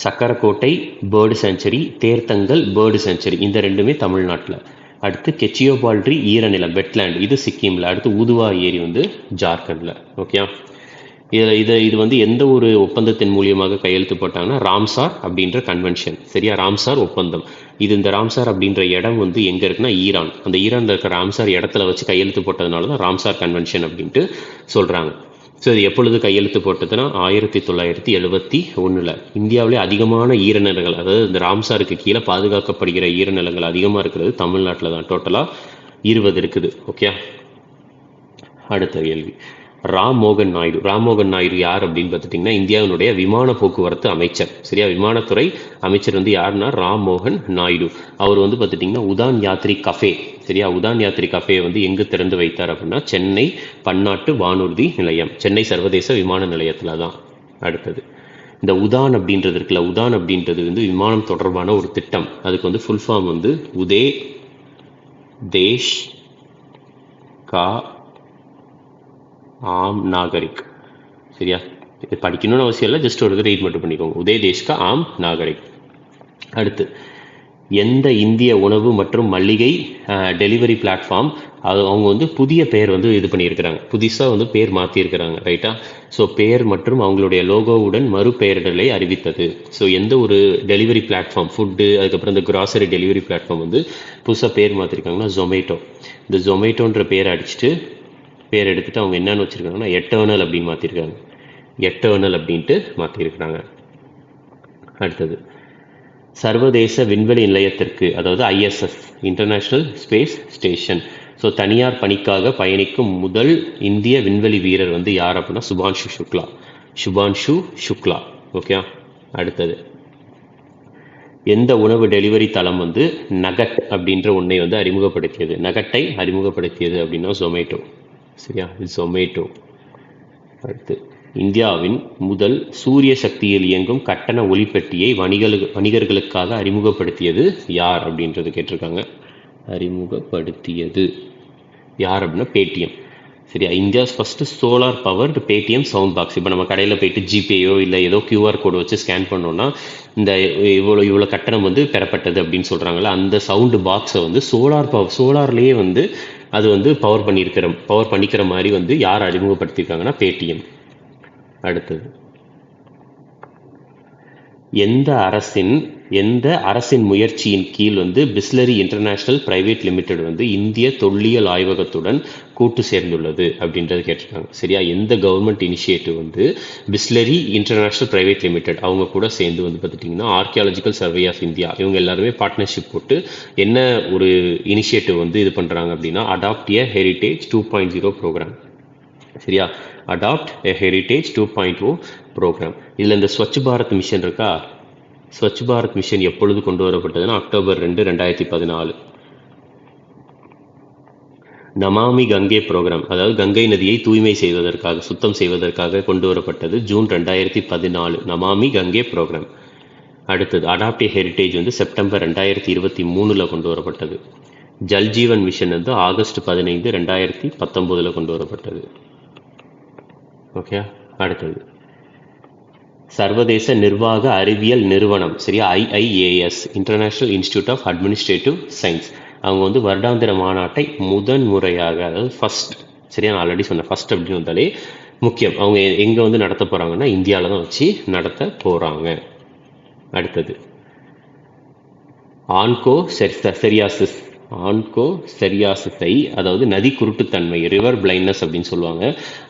Chakkarakottai bird sanctuary, Therthangal bird sanctuary, இந்த ரெண்டுமே தமிழ்நாட்டில். அடுத்து கெச்சியோபால்ரி ஈரநிலம் வெட்லேண்ட், இது சிக்கிமில். அடுத்து ஊதுவா ஏரி வந்து ஜார்க்கண்டில். ஓகே. இது வந்து எந்த ஒரு ஒப்பந்தத்தின் மூலியமாக கையெழுத்து போட்டாங்கன்னா ராம்சார் அப்படின்ற கன்வென்ஷன். சரியா? ராம்சார் ஒப்பந்தம். இந்த ராம்சார் அப்படின்ற இடம் வந்து எங்க இருக்குன்னா ஈரான். அந்த ஈரான்ல இருக்கிற ராம்சார் இடத்துல வச்சு கையெழுத்து போட்டதுனால தான் ராம்சார் கன்வென்ஷன் அப்படின்ட்டு சொல்றாங்க. ஸோ இது எப்பொழுது கையெழுத்து போட்டதுன்னா 1971. இந்தியாவிலே அதிகமான ஈரநிலங்கள், அதாவது இந்த ராம்சாருக்கு கீழே பாதுகாக்கப்படுகிற ஈரநிலங்கள் அதிகமாக இருக்கிறது தமிழ்நாட்டில் தான். டோட்டலாக 20 இருக்குது. ஓகே. அடுத்த கேள்வி, ராம் மோகன் நாயுடு யார் அப்படின்னு பார்த்துட்டிங்கன்னா இந்தியாவினுடைய விமான போக்குவரத்து அமைச்சர். சரியா? விமானத்துறை அமைச்சர் வந்து யாருன்னா ராம் மோகன் நாயுடு. அவர் வந்து பார்த்துட்டிங்கன்னா உதான் யாத்ரி கஃபே. சரியா? உதான் யாத்ரி கஃபே வந்து எங்கு திறந்து வைத்தார் அப்படின்னா சென்னை பன்னாட்டு வானூர்தி நிலையம், சென்னை சர்வதேச விமான நிலையத்தில் தான். அடுத்தது, இந்த உதான் அப்படின்றது இருக்குல்ல, உதான் அப்படின்றது வந்து விமானம் தொடர்பான ஒரு திட்டம். அதுக்கு வந்து ஃபுல் ஃபார்ம் வந்து உதே தேஷ் கா ஆம் நாகரிக். சரியா? இது படிக்கணும்னு அவசியம் இல்லை, ஜஸ்ட் ஒரு ரீட் மட்டும் பண்ணிக்கோங்க. உதய் தேஷ்கா ஆம் நாகரிக். அடுத்து, எந்த இந்திய உணவு மற்றும் மளிகை டெலிவரி பிளாட்ஃபார்ம், அது அவங்க வந்து புதிய பெயர் வந்து இது பண்ணியிருக்கிறாங்க, புதுசாக வந்து பேர் மாற்றிருக்கிறாங்க. ரைட்டா? ஸோ பேர் மற்றும் அவங்களுடைய லோகோவுடன் மறுபெயரிடலை அறிவித்தது. ஸோ எந்த ஒரு டெலிவரி பிளாட்ஃபார்ம், ஃபுட்டு, அதுக்கப்புறம் இந்த கிராசரி டெலிவரி பிளாட்ஃபார்ம் வந்து புதுசாக பேர் மாற்றிருக்காங்கன்னா ஜொமேட்டோ. இந்த ஜொமேட்டோன்ற பேரை பேர் எடுத்துட்டு அவங்க என்னன்னு வச்சிருக்காங்கன்னா எட்டர்னல் அப்படின்னு மாற்றிருக்காங்க. எட்டர்னல் அப்படின்ட்டு மாற்றிருக்கிறாங்க. அடுத்தது, சர்வதேச விண்வெளி நிலையத்திற்கு, அதாவது ISS international space station, so தனியார் பணிக்காக பயணிக்கும் முதல் இந்திய விண்வெளி வீரர் வந்து யார் அப்படின்னா சுபான்ஷு சுக்லா. ஓகே. அடுத்தது, எந்த உணவு டெலிவரி தளம் வந்து நகட் அப்படின்ற ஒன்றை வந்து அறிமுகப்படுத்தியது? நகட்டை அறிமுகப்படுத்தியது அப்படின்னா ஜொமேட்டோ. சரியா, ஜொமேட்டோ. அடுத்து, இந்தியாவின் முதல் சூரிய சக்தியில் இயங்கும் கட்டண ஒளிப்பெட்டியை வணிகர்களுக்காக அறிமுகப்படுத்தியது யார் அப்படின்றது கேட்டிருக்காங்க. அறிமுகப்படுத்தியது யார் அப்படின்னா பேடிஎம். சரியா, India's first solar powered Paytm sound box. இப்போ நம்ம கடையில் போயிட்டு ஜிபேயோ இல்லை ஏதோ கியூஆர் கோடு வச்சு ஸ்கேன் பண்ணோம்னா இந்த இவ்வளோ கட்டணம் வந்து பெறப்பட்டது அப்படின்னு சொல்கிறாங்களா, அந்த சவுண்டு பாக்ஸை வந்து சோலார்லேயே வந்து அது வந்து பவர் பண்ணிக்கிற மாதிரி வந்து யார் அறிமுகப்படுத்தியிருக்காங்கன்னா பேடிஎம். அடுத்தது, எந்த அரசின் முயற்சியின் கீழ் வந்து பிஸ்லரி இன்டர்நேஷனல் பிரைவேட் லிமிடெட் வந்து இந்திய தொல்லியல் ஆய்வகத்துடன் கூட்டு சேர்ந்துள்ளது அப்படின்றது கேட்டிருக்காங்க. சரியா, எந்த கவர்மெண்ட் இனிஷியேட்டிவ் வந்து பிஸ்லரி இன்டர்நேஷனல் பிரைவேட் லிமிடெட் அவங்க கூட சேர்ந்து வந்து பார்த்துட்டிங்கன்னா ஆர்கியாலஜிக்கல் சர்வே ஆஃப் இந்தியா இவங்க எல்லாருமே பார்ட்னர்ஷிப் போட்டு என்ன ஒரு இனிஷியேட்டிவ் வந்து இது பண்ணுறாங்க அப்படின்னா அடாப்ட் எ ஹெரிட்டேஜ் 2.0 ப்ரோக்ராம். சரியா, அடாப்ட் எ ஹெரிட்டேஜ் 2.0 ப்ரோக்ராம். இதில் இந்த ஸ்வச் பாரத் மிஷன் இருக்கா, ஸ்வச் பாரத் மிஷன் எப்பொழுது கொண்டு வரப்பட்டதுன்னா அக்டோபர் 2, 2014. நமாமி கங்கே ப்ரோக்ராம், அதாவது கங்கை நதியை தூய்மை செய்வதற்காக சுத்தம் செய்வதற்காக கொண்டு வரப்பட்டது ஜூன் 2014 நமாமி கங்கே ப்ரோக்ராம். அடுத்தது, அடாப்ட் எ ஹெரிட்டேஜ் வந்து செப்டம்பர் 2023 கொண்டு வரப்பட்டது. ஜல்ஜீவன் மிஷன் வந்து ஆகஸ்ட் 15, 2019 கொண்டு வரப்பட்டது. ஓகே, அடுத்தது, சர்வதேச நிர்வாக அறிவியல் நிறுவனம். சரியா, IIAS international institute of administrative science அவங்க வந்து வருடாந்திர மாநாட்டை முதன்முறையாக, அதாவது ஃபர்ஸ்ட், சரியா நான் ஆல்ரெடி சொன்னேன் ஃபர்ஸ்ட் அப்படின்னு வந்தாலே முக்கியம், அவங்க எங்கே வந்து நடத்த போகிறாங்கன்னா இந்தியாவில் தான் வச்சு நடத்த போகிறாங்க. அடுத்தது, ஆன்கோசெரியாசிஸை, அதாவது நதி குருட்டுத்தன்மை, ரிவர் பிளைண்ட்னஸ் அப்படின்னு சொல்லுவாங்க,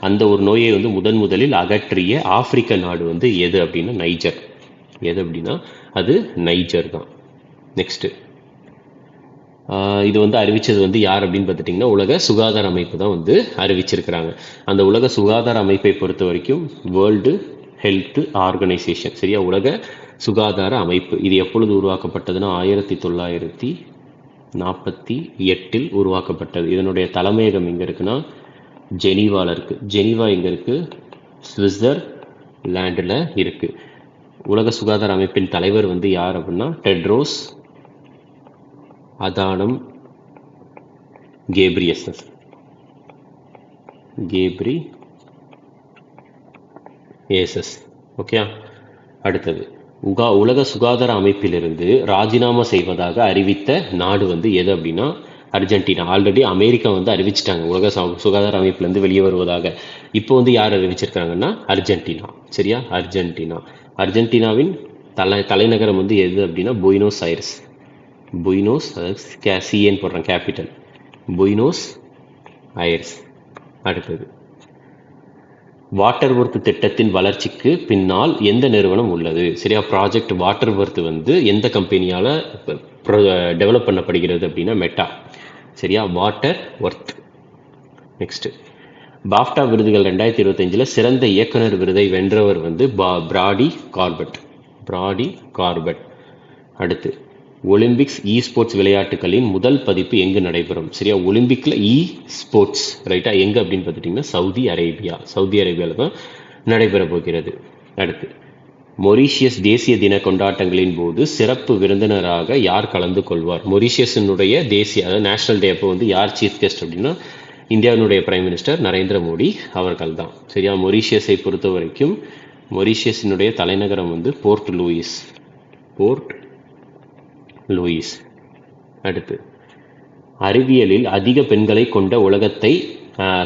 அந்த ஒரு நோயை வந்து முதலில் அகற்றிய ஆப்பிரிக்க நாடு வந்து எது அப்படின்னா நைஜர். எது அப்படின்னா அது நைஜர் தான். நெக்ஸ்ட், இது வந்து அறிவிச்சது வந்து யார் அப்படின்னு பார்த்துட்டிங்கன்னா உலக சுகாதார அமைப்பு தான் வந்து அறிவிச்சிருக்கிறாங்க. அந்த உலக சுகாதார அமைப்பை பொறுத்த வரைக்கும் வேர்ல்டு ஹெல்த் ஆர்கனைசேஷன். சரியா, உலக சுகாதார அமைப்பு இது எப்பொழுது உருவாக்கப்பட்டதுன்னா 1948 உருவாக்கப்பட்டது. இதனுடைய தலைமையகம் எங்கே இருக்குன்னா ஜெனீவாவில் இருக்குது. ஜெனீவா எங்கே இருக்குது? சுவிட்சர்லாண்டில் இருக்குது. உலக சுகாதார அமைப்பின் தலைவர் வந்து யார் அப்படின்னா டெட்ரோஸ் அதானம் கேப்ரியேசஸ். ஓகே, அடுத்தது, உலக சுகாதார அமைப்பிலிருந்து ராஜினாமா செய்வதாக அறிவித்த நாடு வந்து எது அப்படின்னா அர்ஜென்டினா. ஆல்ரெடி அமெரிக்கா வந்து அறிவிச்சிட்டாங்க உலக சுகாதார அமைப்பிலேருந்து வெளியே வருவதாக. இப்போ வந்து யார் அறிவிச்சிருக்காங்கன்னா அர்ஜென்டினா. சரியா, அர்ஜென்டினாவின் தலைநகரம் வந்து எது அப்படின்னா புயினோஸ் ஐரஸ். சிஎன் போடுறேன், கேபிட்டல் புயினோஸ் ஐரஸ். அடுத்தது, வாட்டர் வொர்த் திட்டத்தின் வளர்ச்சிக்கு பின்னால் எந்த நிறுவனம் உள்ளது? சரியா, ப்ராஜெக்ட் வாட்டர் வொர்த் வந்து எந்த கம்பெனியால் டெவலப் பண்ணப்படுகிறது அப்படின்னா மெட்டா. சரியா, வாட்டர் வொர்த். நெக்ஸ்ட், பாஃப்டா விருதுகள் 2025 சிறந்த இயக்குனர் விருதை வென்றவர் வந்து பிராடி கார்பெட். அடுத்து, ஒலிம்பிக்ஸ் ஸ்போர்ட்ஸ் விளையாட்டுகளின் முதல் பதிப்பு எங்கு நடைபெறும்? சரியா, ஒலிம்பிக்கில் ஸ்போர்ட்ஸ் ரைட்டா எங்கே அப்படின்னு பார்த்துட்டிங்கன்னா சவுதி அரேபியாவில் தான் நடைபெற போகிறது. அடுத்து, மொரீஷியஸ் தேசிய தின கொண்டாட்டங்களின் போது சிறப்பு விருந்தினராக யார் கலந்து கொள்வார்? மொரீஷியஸினுடைய தேசிய, அதாவது நேஷனல் டே அப்போ வந்து யார் சீஃப் கெஸ்ட் அப்படின்னா இந்தியாவினுடைய பிரைம் மினிஸ்டர் நரேந்திர மோடி அவர்கள் தான். சரியா, மொரீஷியஸை பொறுத்த வரைக்கும் மொரீஷியஸினுடைய தலைநகரம் வந்து போர்ட் லூயிஸ். அடுத்து, அறிவியலில் அதிக பெண்களை கொண்ட உலகத்தை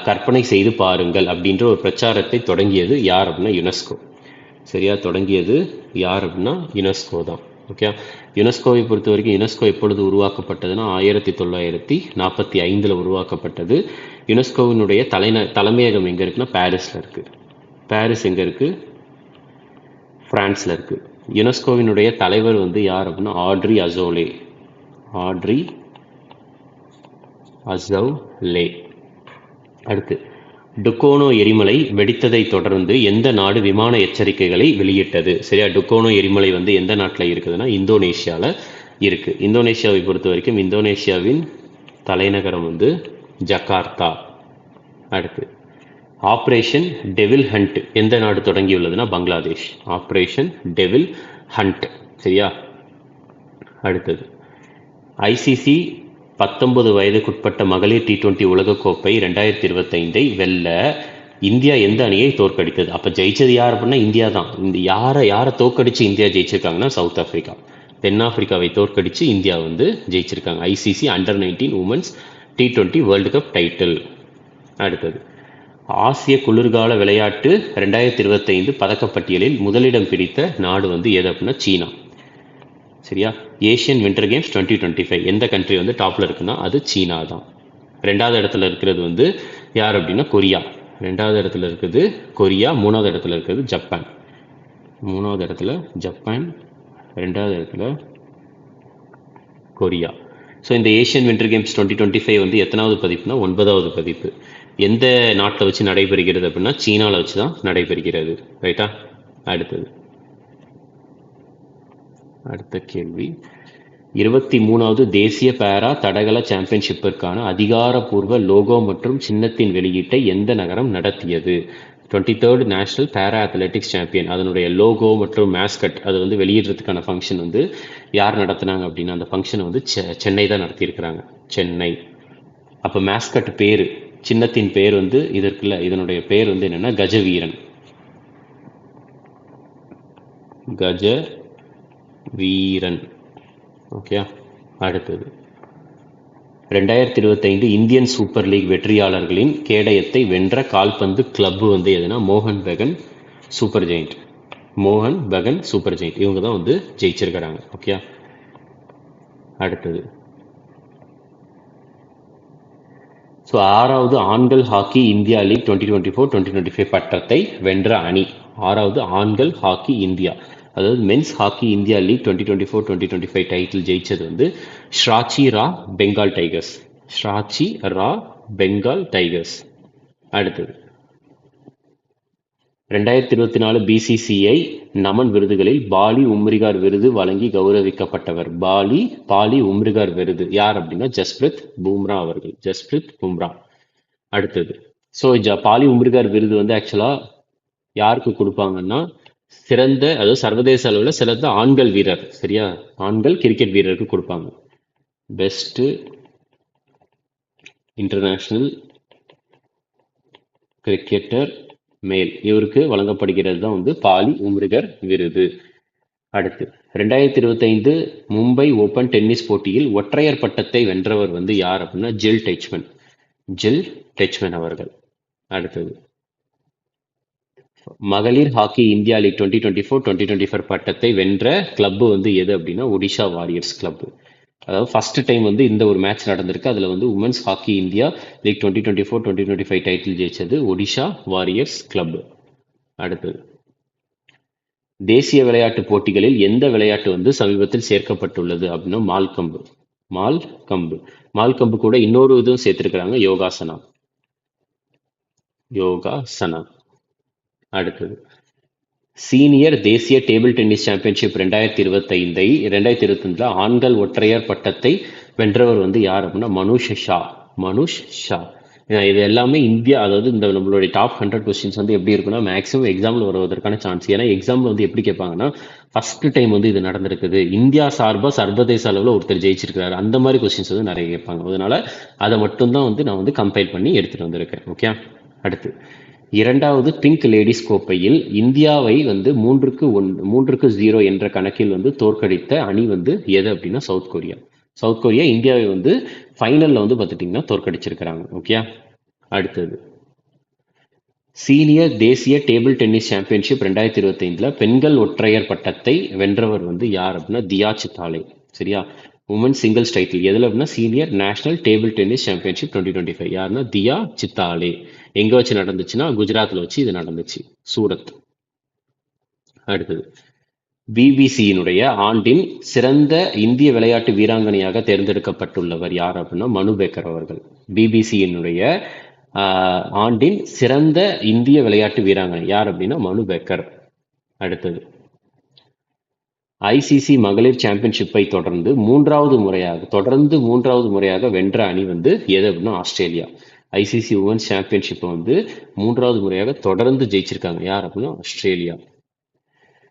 கற்பனை செய்து பாருங்கள் அப்படின்ற ஒரு பிரச்சாரத்தை தொடங்கியது யார் அப்படின்னா யுனெஸ்கோ. சரியா, தொடங்கியது யார் அப்படின்னா யுனெஸ்கோ தான். ஓகே, யுனெஸ்கோவை பொறுத்த வரைக்கும் யுனெஸ்கோ எப்பொழுது உருவாக்கப்பட்டதுன்னா 1945 உருவாக்கப்பட்டது. யுனெஸ்கோவினுடைய தலைமையகம் எங்கே இருக்குன்னா பாரிஸில் இருக்குது. பாரிஸ் எங்கே இருக்குது? பிரான்ஸில் இருக்குது. யுனெஸ்கோவினுடைய தலைவர் வந்து யார் அப்படின்னா ஆட்ரி அசௌலே. அடுத்து, டுகோனோ எரிமலை வெடித்ததை தொடர்ந்து எந்த நாடு விமான எச்சரிக்கைகளை வெளியிட்டது? சரியா, டுகோனோ எரிமலை வந்து எந்த நாட்டில் இருக்குதுன்னா இந்தோனேஷியாவில் இருக்கு. இந்தோனேஷியாவை பொறுத்த வரைக்கும் இந்தோனேஷியாவின் தலைநகரம் வந்து ஜகார்த்தா. அடுத்து ஆப்ரேஷன் டெவில் ஹண்ட் எந்த நாடு தொடங்கியுள்ளதுன்னா பங்களாதேஷ். Operation devil hunt. சரியா, அடுத்தது ஐசிசி 19 வயதுக்குட்பட்ட மகளிர் T20 உலகக்கோப்பை 2025 வெல்ல இந்தியா எந்த அணியை தோற்கடித்தது? அப்ப ஜெயிச்சது யார் அப்படின்னா இந்தியா தான். இந்த யாரை தோற்கடிச்சு இந்தியா ஜெயிச்சிருக்காங்கன்னா சவுத் ஆப்பிரிக்கா. தென்னாப்பிரிக்காவை தோற்கடிச்சு இந்தியா வந்து ஜெயிச்சிருக்காங்க ICC under nineteen women's T20 world cup title. அடுத்தது ஆசிய குளிர்கால விளையாட்டு 2025 பதக்கப்பட்டியலில் முதலிடம் பிடித்த நாடு வந்து எது அப்படின்னா சீனா. சரியா, ஏஷியன் வின்டர் கேம்ஸ் 2025 எந்த கண்ட்ரி வந்து டாப்ல இருக்குன்னா அது சீனா தான். 2வது இடத்துல இருக்கிறது வந்து யார் அப்படின்னா கொரியா. 2வது இடத்துல இருக்குது கொரியா. 3வது இடத்துல இருக்கிறது ஜப்பான். 3வது இடத்துல ஜப்பான், 2வது இடத்துல கொரியா. ஸோ இந்த ஏஷியன் வின்டர் கேம்ஸ் 2025 வந்து எத்தனாவது பதிப்புனா 9வது பதிப்பு. எந்த நாட்டில் வச்சு நடைபெறுகிறது அப்படின்னா சீனாவில் வச்சு தான் நடைபெறுகிறது. ரைட்டா, அடுத்த கேள்வி 23வது தேசிய பாரா தடகள சாம்பியன்ஷிப்பிற்கான அதிகாரப்பூர்வ லோகோ மற்றும் சின்னத்தின் வெளியீட்டை எந்த நகரம் நடத்தியது? 23rd நேஷனல் பாரா அத்லெட்டிக்ஸ் சாம்பியன் அதனுடைய லோகோ மற்றும் மேஸ்கட் அது வந்து வெளியிடுறதுக்கான ஃபங்க்ஷன் வந்து யார் நடத்தினாங்க அப்படின்னா அந்த ஃபங்க்ஷனை வந்து சென்னை தான் நடத்தியிருக்கிறாங்க. சென்னை. அப்போ மேஸ்கட் பேர் சின்னத்தின் பேர் வந்து இதற்குள்ள இதனுடைய பேர் வந்து என்னன்னா கஜவீரன். கஜவீரன். ஓகே, அடுத்தது 2025 இந்தியன் சூப்பர் லீக் வெற்றியாளர்களின் கேடயத்தை வென்ற கால்பந்து கிளப் வந்து எதுனா மோகன் பெகன் சூப்பர் ஜெயிண்ட். மோகன் பெகன் சூப்பர் ஜெயிண்ட் இவங்க தான் வந்து ஜெயிச்சிருக்கிறாங்க. ஓகே, அடுத்தது ஸோ 6வது ஆண்கள் ஹாக்கி இந்தியா லீக் 2024-2025 பட்டத்தை வென்ற அணி. 6வது ஆண்கள் ஹாக்கி இந்தியா அதாவது men's hockey India league 2024-2025 title ஜெயிச்சது வந்து ஷாச்சி ரா பெங்கால் டைகர்ஸ். ஷாச்சி ரா பெங்கால் டைகர்ஸ். அடுத்தது 2024 பிசிசிஐ நமன் விருதுகளில் பாலி உம்ரிகார் விருது வழங்கி கௌரவிக்கப்பட்டவர். பாலி உம்ரிகார் விருது யார் அப்படின்னா ஜஸ்பிரித் பும்ரா அவர்கள். ஜஸ்பிரித் பும்ரா. அடுத்தது ஸோ பாலி உம்ரிகார் விருது வந்து ஆக்சுவலா யாருக்கு கொடுப்பாங்கன்னா சிறந்த அதாவது சர்வதேச அளவில் சிறந்த ஆண்கள் வீரர். சரியா, ஆண்கள் கிரிக்கெட் வீரருக்கு கொடுப்பாங்க. பெஸ்ட் இன்டர்நேஷனல் கிரிக்கெட்டர் மேல் இவருக்கு வழங்கப்படுகிறது தான் வந்து பாலி உம்ரிகர் விருது. அடுத்து 2025 மும்பை ஓபன் டென்னிஸ் போட்டியில் ஒற்றையர் பட்டத்தை வென்றவர் வந்து யார் அப்படின்னா ஜில் டெச்மன் அவர்கள். அடுத்தது மகளிர் ஹாக்கி இந்தியா லீக் 2024-2025 பட்டத்தை வென்ற கிளப் வந்து எது அப்படின்னா ஒடிஷா வாரியர்ஸ் கிளப். அதாவது ஃபர்ஸ்ட் டைம் வந்து இந்த ஒரு மேட்ச் நடந்திருக்கு. அதில் வந்து women's hockey India league 2024-2025 title ஜெயிச்சது ஒடிஷா வாரியர்ஸ் கிளப். அடுத்தது தேசிய விளையாட்டு போட்டிகளில் எந்த விளையாட்டு வந்து சமீபத்தில் சேர்க்கப்பட்டுள்ளது அப்படின்னா மால்கம்பு கூட இன்னொரு இதுவும் சேர்த்திருக்கிறாங்க யோகாசனா. அடுத்தது சீனியர் தேசிய டேபிள் டென்னிஸ் சாம்பியன்ஷிப் 2025 ஆண்கள் ஒற்றையர் பட்டத்தை வென்றவர் வந்து யார் அப்படின்னா மனுஷ் ஷா. இது எல்லாமே இந்தியா அதாவது இந்த நம்மளுடைய டாப் 100 கொஸ்டின்ஸ் வந்து எப்படி இருக்குன்னா மேக்ஸிமம் எக்ஸாம்ல வருவதற்கான சான்ஸ். ஏன்னா எக்ஸாம்ல வந்து எப்படி கேட்பாங்கன்னா ஃபர்ஸ்ட் டைம் வந்து இது நடந்திருக்குது, இந்தியா சார்பாக சர்வதேச அளவில் ஒருத்தர் ஜெயிச்சிருக்காரு, அந்த மாதிரி கொஸ்டின்ஸ் வந்து நிறைய கேட்பாங்க. அதனால அதை மட்டும்தான் வந்து நான் வந்து கம்பைல் பண்ணி எடுத்துட்டு வந்திருக்கேன். ஓகே, அடுத்து 2வது பிங்க் லேடிஸ் கோப்பையில் இந்தியாவை வந்து 3-0 என்ற கணக்கில் வந்து தோற்கடித்த அணி வந்து எது அப்படின்னா சவுத் கொரியா இந்தியாவை வந்து ஃபைனல்ல வந்து பார்த்துட்டிங்கன்னா தோற்கடிச்சிருக்கிறாங்க. ஓகே, அடுத்தது சீனியர் தேசிய டேபிள் டென்னிஸ் சாம்பியன்ஷிப் 2025 பெண்கள் ஒற்றையர் பட்டத்தை வென்றவர் வந்து யார் அப்படின்னா தியா சித்தாலே. சரியா, உமன் சிங்கிள்ஸ் டைட்டில் எதில் அப்படின்னா senior national table tennis championship 2025 யாருன்னா தியா சித்தாலே. எங்க வச்சு நடந்துச்சுன்னா குஜராத்ல வச்சு இது நடந்துச்சு, சூரத். அடுத்தது பிபிசியினுடைய ஆண்டின் சிறந்த இந்திய விளையாட்டு வீராங்கனையாக தேர்ந்தெடுக்கப்பட்டுள்ளவர் யார் அப்படின்னா மனு பேக்கர் அவர்கள். பிபிசியினுடைய ஆண்டின் சிறந்த இந்திய விளையாட்டு வீராங்கனை யார் அப்படின்னா மனு பேக்கர். அடுத்தது ஐசிசி மகளிர் சாம்பியன்ஷிப்பை தொடர்ந்து மூன்றாவது முறையாக வென்ற அணி வந்து எது அப்படின்னா ஆஸ்திரேலியா. ஐசிசி உமன்ஸ் சாம்பியன்ஷிப்பை வந்து 3வது முறையாக தொடர்ந்து ஜெயிச்சிருக்காங்க. யார் அப்படின்னா ஆஸ்திரேலியா.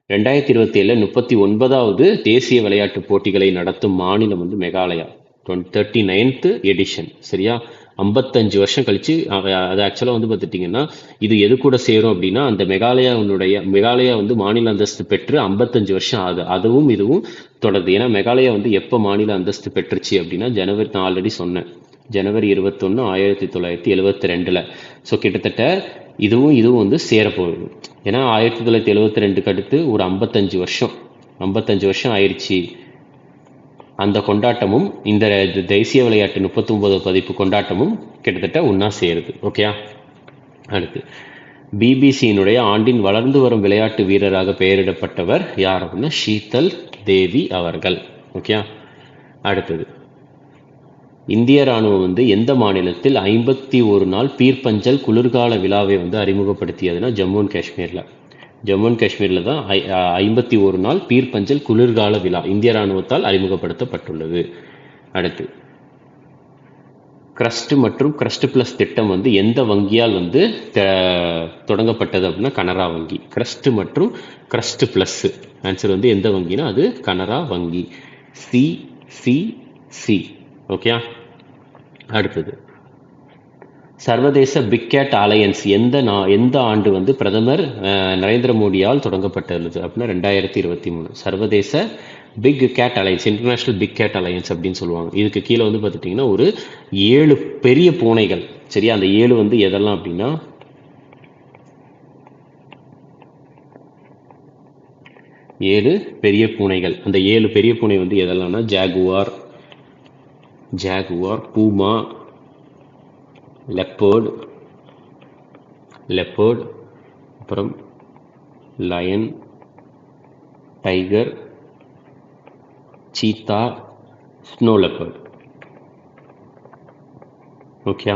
2027 39வது தேசிய விளையாட்டு போட்டிகளை நடத்தும் மாநிலம் வந்து மெகாலயா. 39th edition. சரியா, 55 வருஷம் கழிச்சு அது ஆக்சுவலாக வந்து பார்த்துட்டிங்கன்னா இது எது கூட சேரும் அப்படின்னா அந்த மெகாலயா வந்து மாநில அந்தஸ்து பெற்று 55 வருஷம் ஆகுது. அதுவும் இதுவும் தொடருது. ஏன்னா மெகாலயா வந்து எப்போ மாநில அந்தஸ்து பெற்றுச்சு அப்படின்னா ஜனவரி, நான் ஆல்ரெடி சொன்னேன், ஜனவரி 21 1972. ஸோ கிட்டத்தட்ட இதுவும் வந்து சேரப்போகுது. ஏன்னா 1972க்கு அடுத்து ஒரு 55 வருஷம் ஆயிடுச்சு. அந்த கொண்டாட்டமும் இந்த தேசிய விளையாட்டு 39 பதிப்பு கொண்டாட்டமும் கிட்டத்தட்ட ஒன்றா சேருது. ஓகேயா. அடுத்து பிபிசியினுடைய ஆண்டின் வளர்ந்து வரும் விளையாட்டு வீரராக பெயரிடப்பட்டவர் யார் அப்படின்னா ஷீதல் தேவி அவர்கள். ஓகேயா. அடுத்தது இந்திய ராணுவம் வந்து எந்த மாநிலத்தில் 51 நாள் பீர்பஞ்சல் குளிர்கால விழாவை வந்து அறிமுகப்படுத்தியதுன்னா ஜம்மு அண்ட் காஷ்மீரில் தான் 51 நாள் பீர்பஞ்சல் குளிர்கால விழா இந்திய ராணுவத்தால் அறிமுகப்படுத்தப்பட்டுள்ளது. அடுத்து கிரஸ்ட் மற்றும் கிரஸ்ட் பிளஸ் திட்டம் வந்து எந்த வங்கியால் வந்து தொடங்கப்பட்டது அப்படின்னா கனரா வங்கி. கிரஸ்ட் மற்றும் கிரஸ்ட் பிளஸ் ஆன்சர் வந்து எந்த வங்கினா அது கனரா வங்கி. CCC. ஓகே. அடுத்தது சர்வதேச பிக் கேட் அலையன்ஸ் எந்த ஆண்டு வந்து பிரதமர் நரேந்திர மோடியால் தொடங்கப்பட்டுள்ளது அப்படின்னா 2023. சர்வதேச big cat alliance, international big cat alliance அப்படின்னு சொல்லுவாங்க. இதுக்கு கீழே வந்து பார்த்துட்டிங்கன்னா ஒரு 7 பெரிய பூனைகள். சரியா, அந்த 7 வந்து எதெல்லாம் அப்படின்னா 7 பெரிய பூனைகள். அந்த 7 பெரிய பூனை வந்து எதெல்லாம்னா ஜாகுவார், பூமா, லெப்பர்ட், அப்புறம் lion, tiger, cheetah, snow leopard. Okay.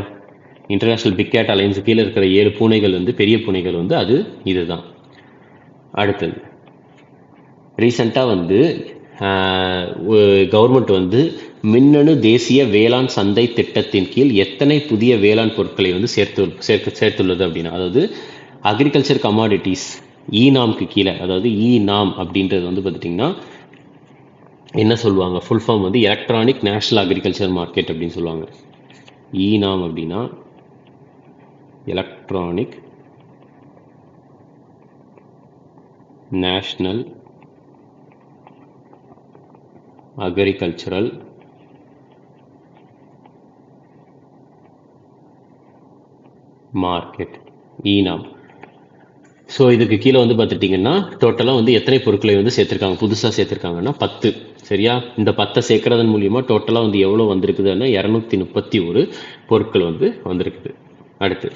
International big cat alliance கீழே இருக்கிற 7 பூனைகள் வந்து பெரிய பூனைகள் வந்து அது இதுதான். அடுத்தது ரீசெண்டாக வந்து கவர்மெண்ட் வந்து மின்னணு தேசிய வேளாண் சந்தை திட்டத்தின் கீழ் எத்தனை புதிய வேளாண் பொருட்களை வந்து சேர்த்துள்ளது அப்படின்னா, அதாவது அக்ரிகல்ச்சர் கமாடிட்டிஸ் ஈநாம்க்கு கீழே, அதாவது ஈநாம் அப்படின்றது வந்து பார்த்துட்டிங்கன்னா என்ன சொல்லுவாங்க, ஃபுல் ஃபார்ம் வந்து எலக்ட்ரானிக் நேஷனல் அக்ரிகல்ச்சர் மார்க்கெட் அப்படின்னு சொல்லுவாங்க. ஈநாம் அப்படின்னா electronic national agricultural market, eNAM. So இதுக்கு கீழே வந்து பார்த்துட்டிங்கன்னா டோட்டலாக வந்து எத்தனை பொருட்களை வந்து சேர்த்துருக்காங்க, புதுசாக சேர்த்துருக்காங்கன்னா 10. சரியா, இந்த 10 சேர்க்கறதன் மூலியமாக டோட்டலாக வந்து எவ்வளோ வந்திருக்குதுன்னா 231 பொருட்கள் வந்து வந்திருக்குது. அடுத்து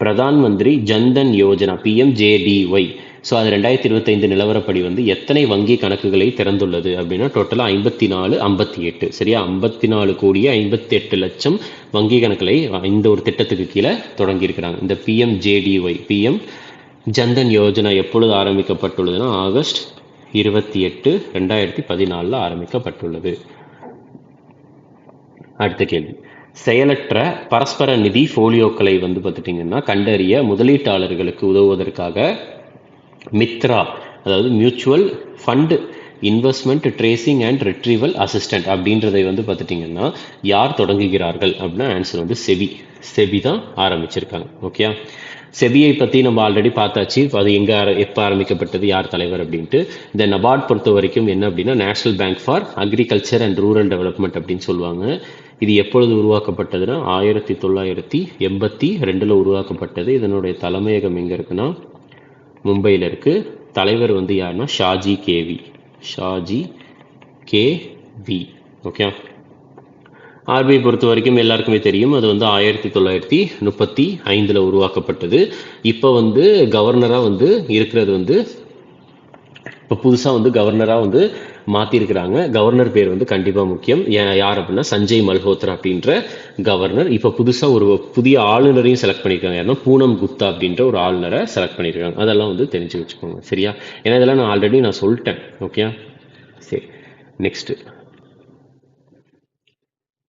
பிரதான் மந்திரி ஜன்தன் யோஜனா PMJDY. ஸோ அது 2025 நிலவரப்படி வந்து எத்தனை வங்கி கணக்குகளை திறந்துள்ளது அப்படின்னா டோட்டலாக 58. சரியா, 54 கோடியே 58 லட்சம் வங்கி கணக்குகளை இந்த ஒரு திட்டத்துக்கு கீழே தொடங்கியிருக்கிறாங்க. இந்த PMJDY, PM ஜன்தன் யோஜனா எப்பொழுது ஆரம்பிக்கப்பட்டுள்ளதுன்னா ஆகஸ்ட் 28, 2014 ஆரம்பிக்கப்பட்டுள்ளது. அடுத்த கேள்வி, செயலற்ற பரஸ்பர நிதி போலியோக்களை வந்து பார்த்துட்டிங்கன்னா கண்டறிய முதலீட்டாளர்களுக்கு உதவுவதற்காக மித்ரா, அதாவது mutual fund investment tracing and retrieval assistant அப்படின்றதை வந்து பார்த்துட்டிங்கன்னா யார் தொடங்குகிறார்கள் அப்படின்னா ஆன்சர் வந்து செபி தான் ஆரம்பிச்சிருக்காங்க. ஓகே. செபியை பற்றி நம்ம ஆல்ரெடி பார்த்தாச்சு. அது எப்போ ஆரம்பிக்கப்பட்டது, யார் தலைவர் அப்படின்ட்டு. இந்த நபார்ட் பொறுத்த வரைக்கும் என்ன அப்படின்னா national bank for agriculture and rural development அப்படின்னு சொல்லுவாங்க. இது எப்பொழுது உருவாக்கப்பட்டதுன்னா 1982 உருவாக்கப்பட்டது. இதனுடைய தலைமையகம் எங்கே இருக்குன்னா மும்பையில் இருக்குது. தலைவர் வந்து யாருன்னா ஷாஜி கேவி. ஓகே. ஆர்பிஐ பொறுத்த வரைக்கும் எல்லாருக்குமே தெரியும், அது வந்து 1935 உருவாக்கப்பட்டது. இப்போ வந்து கவர்னராக வந்து இருக்கிறது வந்து இப்போ புதுசாக வந்து கவர்னராக வந்து மாற்றிருக்கிறாங்க. கவர்னர் பேர் வந்து கண்டிப்பாக முக்கியம். யார் அப்படின்னா சஞ்சய் மல்ஹோத்ரா அப்படின்ற கவர்னர். இப்போ புதுசாக ஒரு புதிய ஆளுநரையும் செலக்ட் பண்ணியிருக்காங்க. யாருன்னா பூனம் குப்தா அப்படின்ற ஒரு ஆளுநரை செலக்ட் பண்ணியிருக்காங்க. அதெல்லாம் வந்து தெரிஞ்சு வச்சுக்கோங்க. சரியா? ஏன்னா இதெல்லாம் நான் ஆல்ரெடி நான் சொல்லிட்டேன். ஓகே, சரி. Next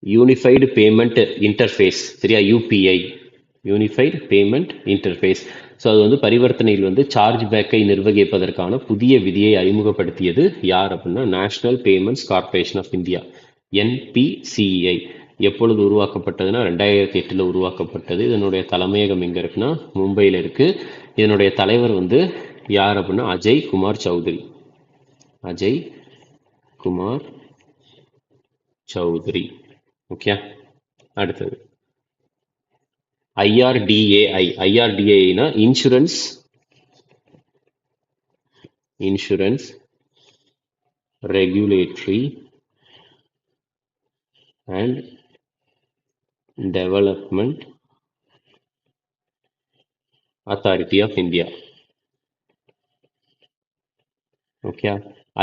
unified payment interface. சரியா? UPI, unified payment interface. So அது வந்து பரிவர்த்தனையில் வந்து சார்ஜ் பேக்கை நிர்வகிப்பதற்கான புதிய விதியை அறிமுகப்படுத்தியது யார் அப்படின்னா national payments corporation of India, NPCI. எப்பொழுது உருவாக்கப்பட்டதுன்னா 2008 உருவாக்கப்பட்டது. இதனுடைய தலைமையகம் எங்கே இருக்குன்னா மும்பையில் இருக்குது. இதனுடைய தலைவர் வந்து யார் அப்படின்னா அஜய் குமார் சௌத்ரி. அஜய் குமார் சௌத்ரி. ஓகே, அடுத்தது ஐஆர்டிஏஐ. ஐஆர்டிஏஐனா insurance regulatory and development authority of India. Okay,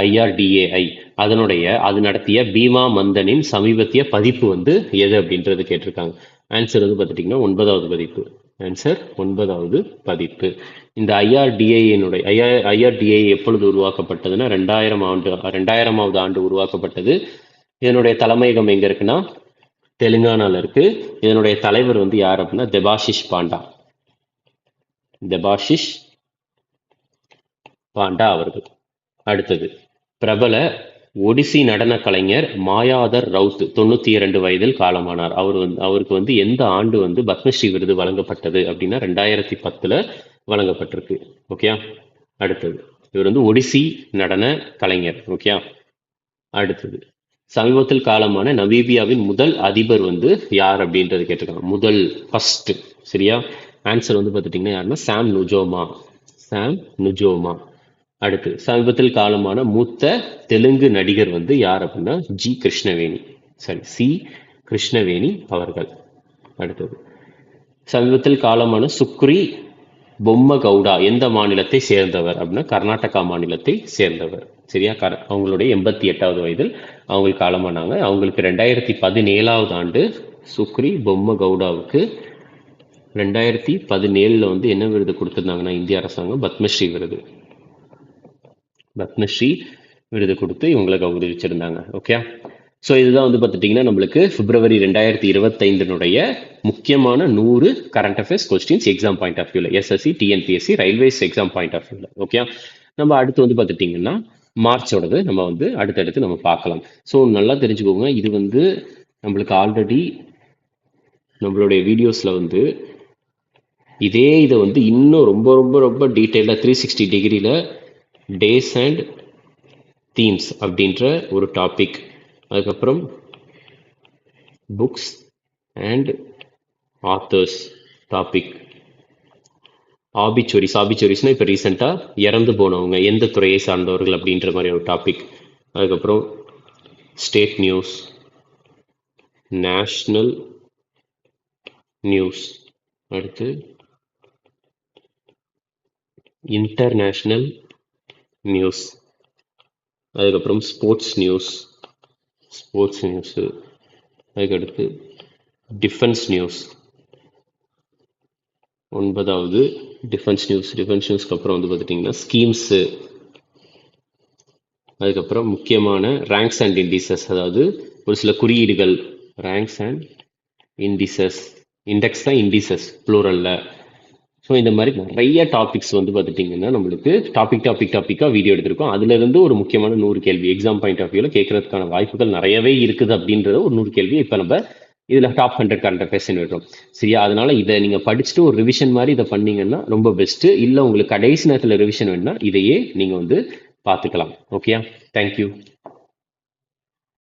IRDAI அது நடத்திய பீமா மந்தனின் சமீபத்திய பதிப்பு வந்து எது அப்படின்றது கேட்டிருக்காங்க. ஆன்சர் வந்து பார்த்துட்டிங்கன்னா 9வது பதிப்பு. ஆன்சர் 9வது பதிப்பு. இந்த ஐஆர்டிஏ எப்பொழுது உருவாக்கப்பட்டதுன்னா 2000வது ஆண்டு உருவாக்கப்பட்டது. இதனுடைய தலைமையகம் எங்க இருக்குன்னா தெலுங்கானால இருக்கு. இதனுடைய தலைவர் வந்து யார் அப்படின்னா தெபாஷிஷ் பாண்டா அவர்கள். அடுத்தது பிரபல ஒடிசி நடன கலைஞர் மாயாதர் ரவுத் 92 வயதில் காலமானார். அவருக்கு வந்து எந்த ஆண்டு வந்து பத்மஸ்ரீ விருது வழங்கப்பட்டது அப்படின்னா 2010 வழங்கப்பட்டிருக்கு. ஓகே, அடுத்தது இவர் வந்து ஒடிசி நடன கலைஞர். ஓகே, அடுத்தது சமீபத்தில் காலமான நமீபியாவின் முதல் அதிபர் வந்து யார் அப்படின்றது கேட்டிருக்காங்க. ஃபர்ஸ்ட். சரியா? ஆன்சர் வந்து பார்த்துட்டிங்கன்னா யாருன்னா சாம் நுஜோமா. அடுத்து சமீபத்தில் காலமான மூத்த தெலுங்கு நடிகர் வந்து யார் அப்படின்னா சி கிருஷ்ணவேணி அவர்கள். அடுத்தது சமீபத்தில் காலமான சுக்ரி பொம்மகவுடா எந்த மாநிலத்தை சேர்ந்தவர் அப்படின்னா கர்நாடகா மாநிலத்தை சேர்ந்தவர். சரியா? அவங்களுடைய 88வது வயதில் அவங்களுக்கு காலமானாங்க. அவங்களுக்கு 2017வது ஆண்டு சுக்ரி பொம்மகவுடாவுக்கு 2017 வந்து என்ன விருது கொடுத்திருந்தாங்கன்னா இந்திய அரசாங்கம் பத்மஸ்ரீ விருது கொடுத்து இவங்களை கௌரவிச்சிருந்தாங்க. ஓகே, ஸோ இதுதான் வந்து பார்த்துட்டிங்கன்னா நம்மளுக்கு பிப்ரவரி 2025 முக்கியமான 100 current affairs questions exam point of வியூவில், SSC, TNPSC, railways exam point of வியூவில். ஓகே, நம்ம அடுத்து வந்து பார்த்துட்டிங்கன்னா மார்ச்சோடது நம்ம வந்து அடுத்தடுத்து நம்ம பார்க்கலாம். ஸோ நல்லா தெரிஞ்சுக்கோங்க, இது வந்து நம்மளுக்கு ஆல்ரெடி நம்மளுடைய வீடியோஸில் வந்து இதை வந்து இன்னும் ரொம்ப ரொம்ப ரொம்ப டீட்டெயிலாக 360 டிகிரியில் டேஸ் அண்ட் தீம்ஸ் அப்படின்ற ஒரு டாபிக், அதுக்கப்புறம் புக்ஸ் அண்ட் ஆத்தர்ஸ் டாபிக், ஆபிச்சுவரிஸ்னால் இப்போ ரீசெண்டாக இறந்து போனவங்க எந்த துறையை சார்ந்தவர்கள் அப்படின்ற மாதிரி ஒரு டாபிக், அதுக்கப்புறம் ஸ்டேட் நியூஸ், நேஷ்னல் நியூஸ், அடுத்து இன்டர்நேஷ்னல் நியூஸ், அதுக்கப்புறம் ஸ்போர்ட்ஸ் நியூஸு, அதுக்கடுத்து டிஃபென்ஸ் நியூஸ். 9வது டிஃபென்ஸ் நியூஸ்க்கு அப்புறம் வந்து பார்த்துட்டிங்கன்னா ஸ்கீம்ஸு, அதுக்கப்புறம் முக்கியமான ரேங்க்ஸ் அண்ட் இண்டிசஸ், அதாவது ஒரு சில குறியீடுகள், ரேங்க்ஸ் அண்ட் இண்டிசஸ், இண்டெக்ஸ் தான் இண்டிசஸ் ப்ளூரலில். ஸோ இந்த மாதிரி நிறைய டாபிக்ஸ் வந்து பார்த்துட்டிங்கன்னா நம்மளுக்கு டாப்பிக்காக வீடியோ எடுத்திருக்கோம். அதுலேருந்து ஒரு முக்கியமான 100 கேள்வி எக்ஸாம் பாயிண்ட் ஆஃப் வியூவில் கேட்கறதுக்கான வாய்ப்புகள் நிறையவே இருக்குது. அப்படின்றத ஒரு 100 கேள்வி இப்போ நம்ம இதில் டாப் 100 கரண்ட் அஃபேர்ஸ்னு விடுறோம். சரியா? அதனால இதை நீங்கள் படிச்சுட்டு ஒரு ரிவிஷன் மாதிரி இதை பண்ணீங்கன்னா ரொம்ப பெஸ்ட்டு. இல்லை உங்களுக்கு கடைசி நேரத்தில் ரிவிஷன் வேணும்னா இதையே நீங்கள் வந்து பார்த்துக்கலாம். Okay, thank you.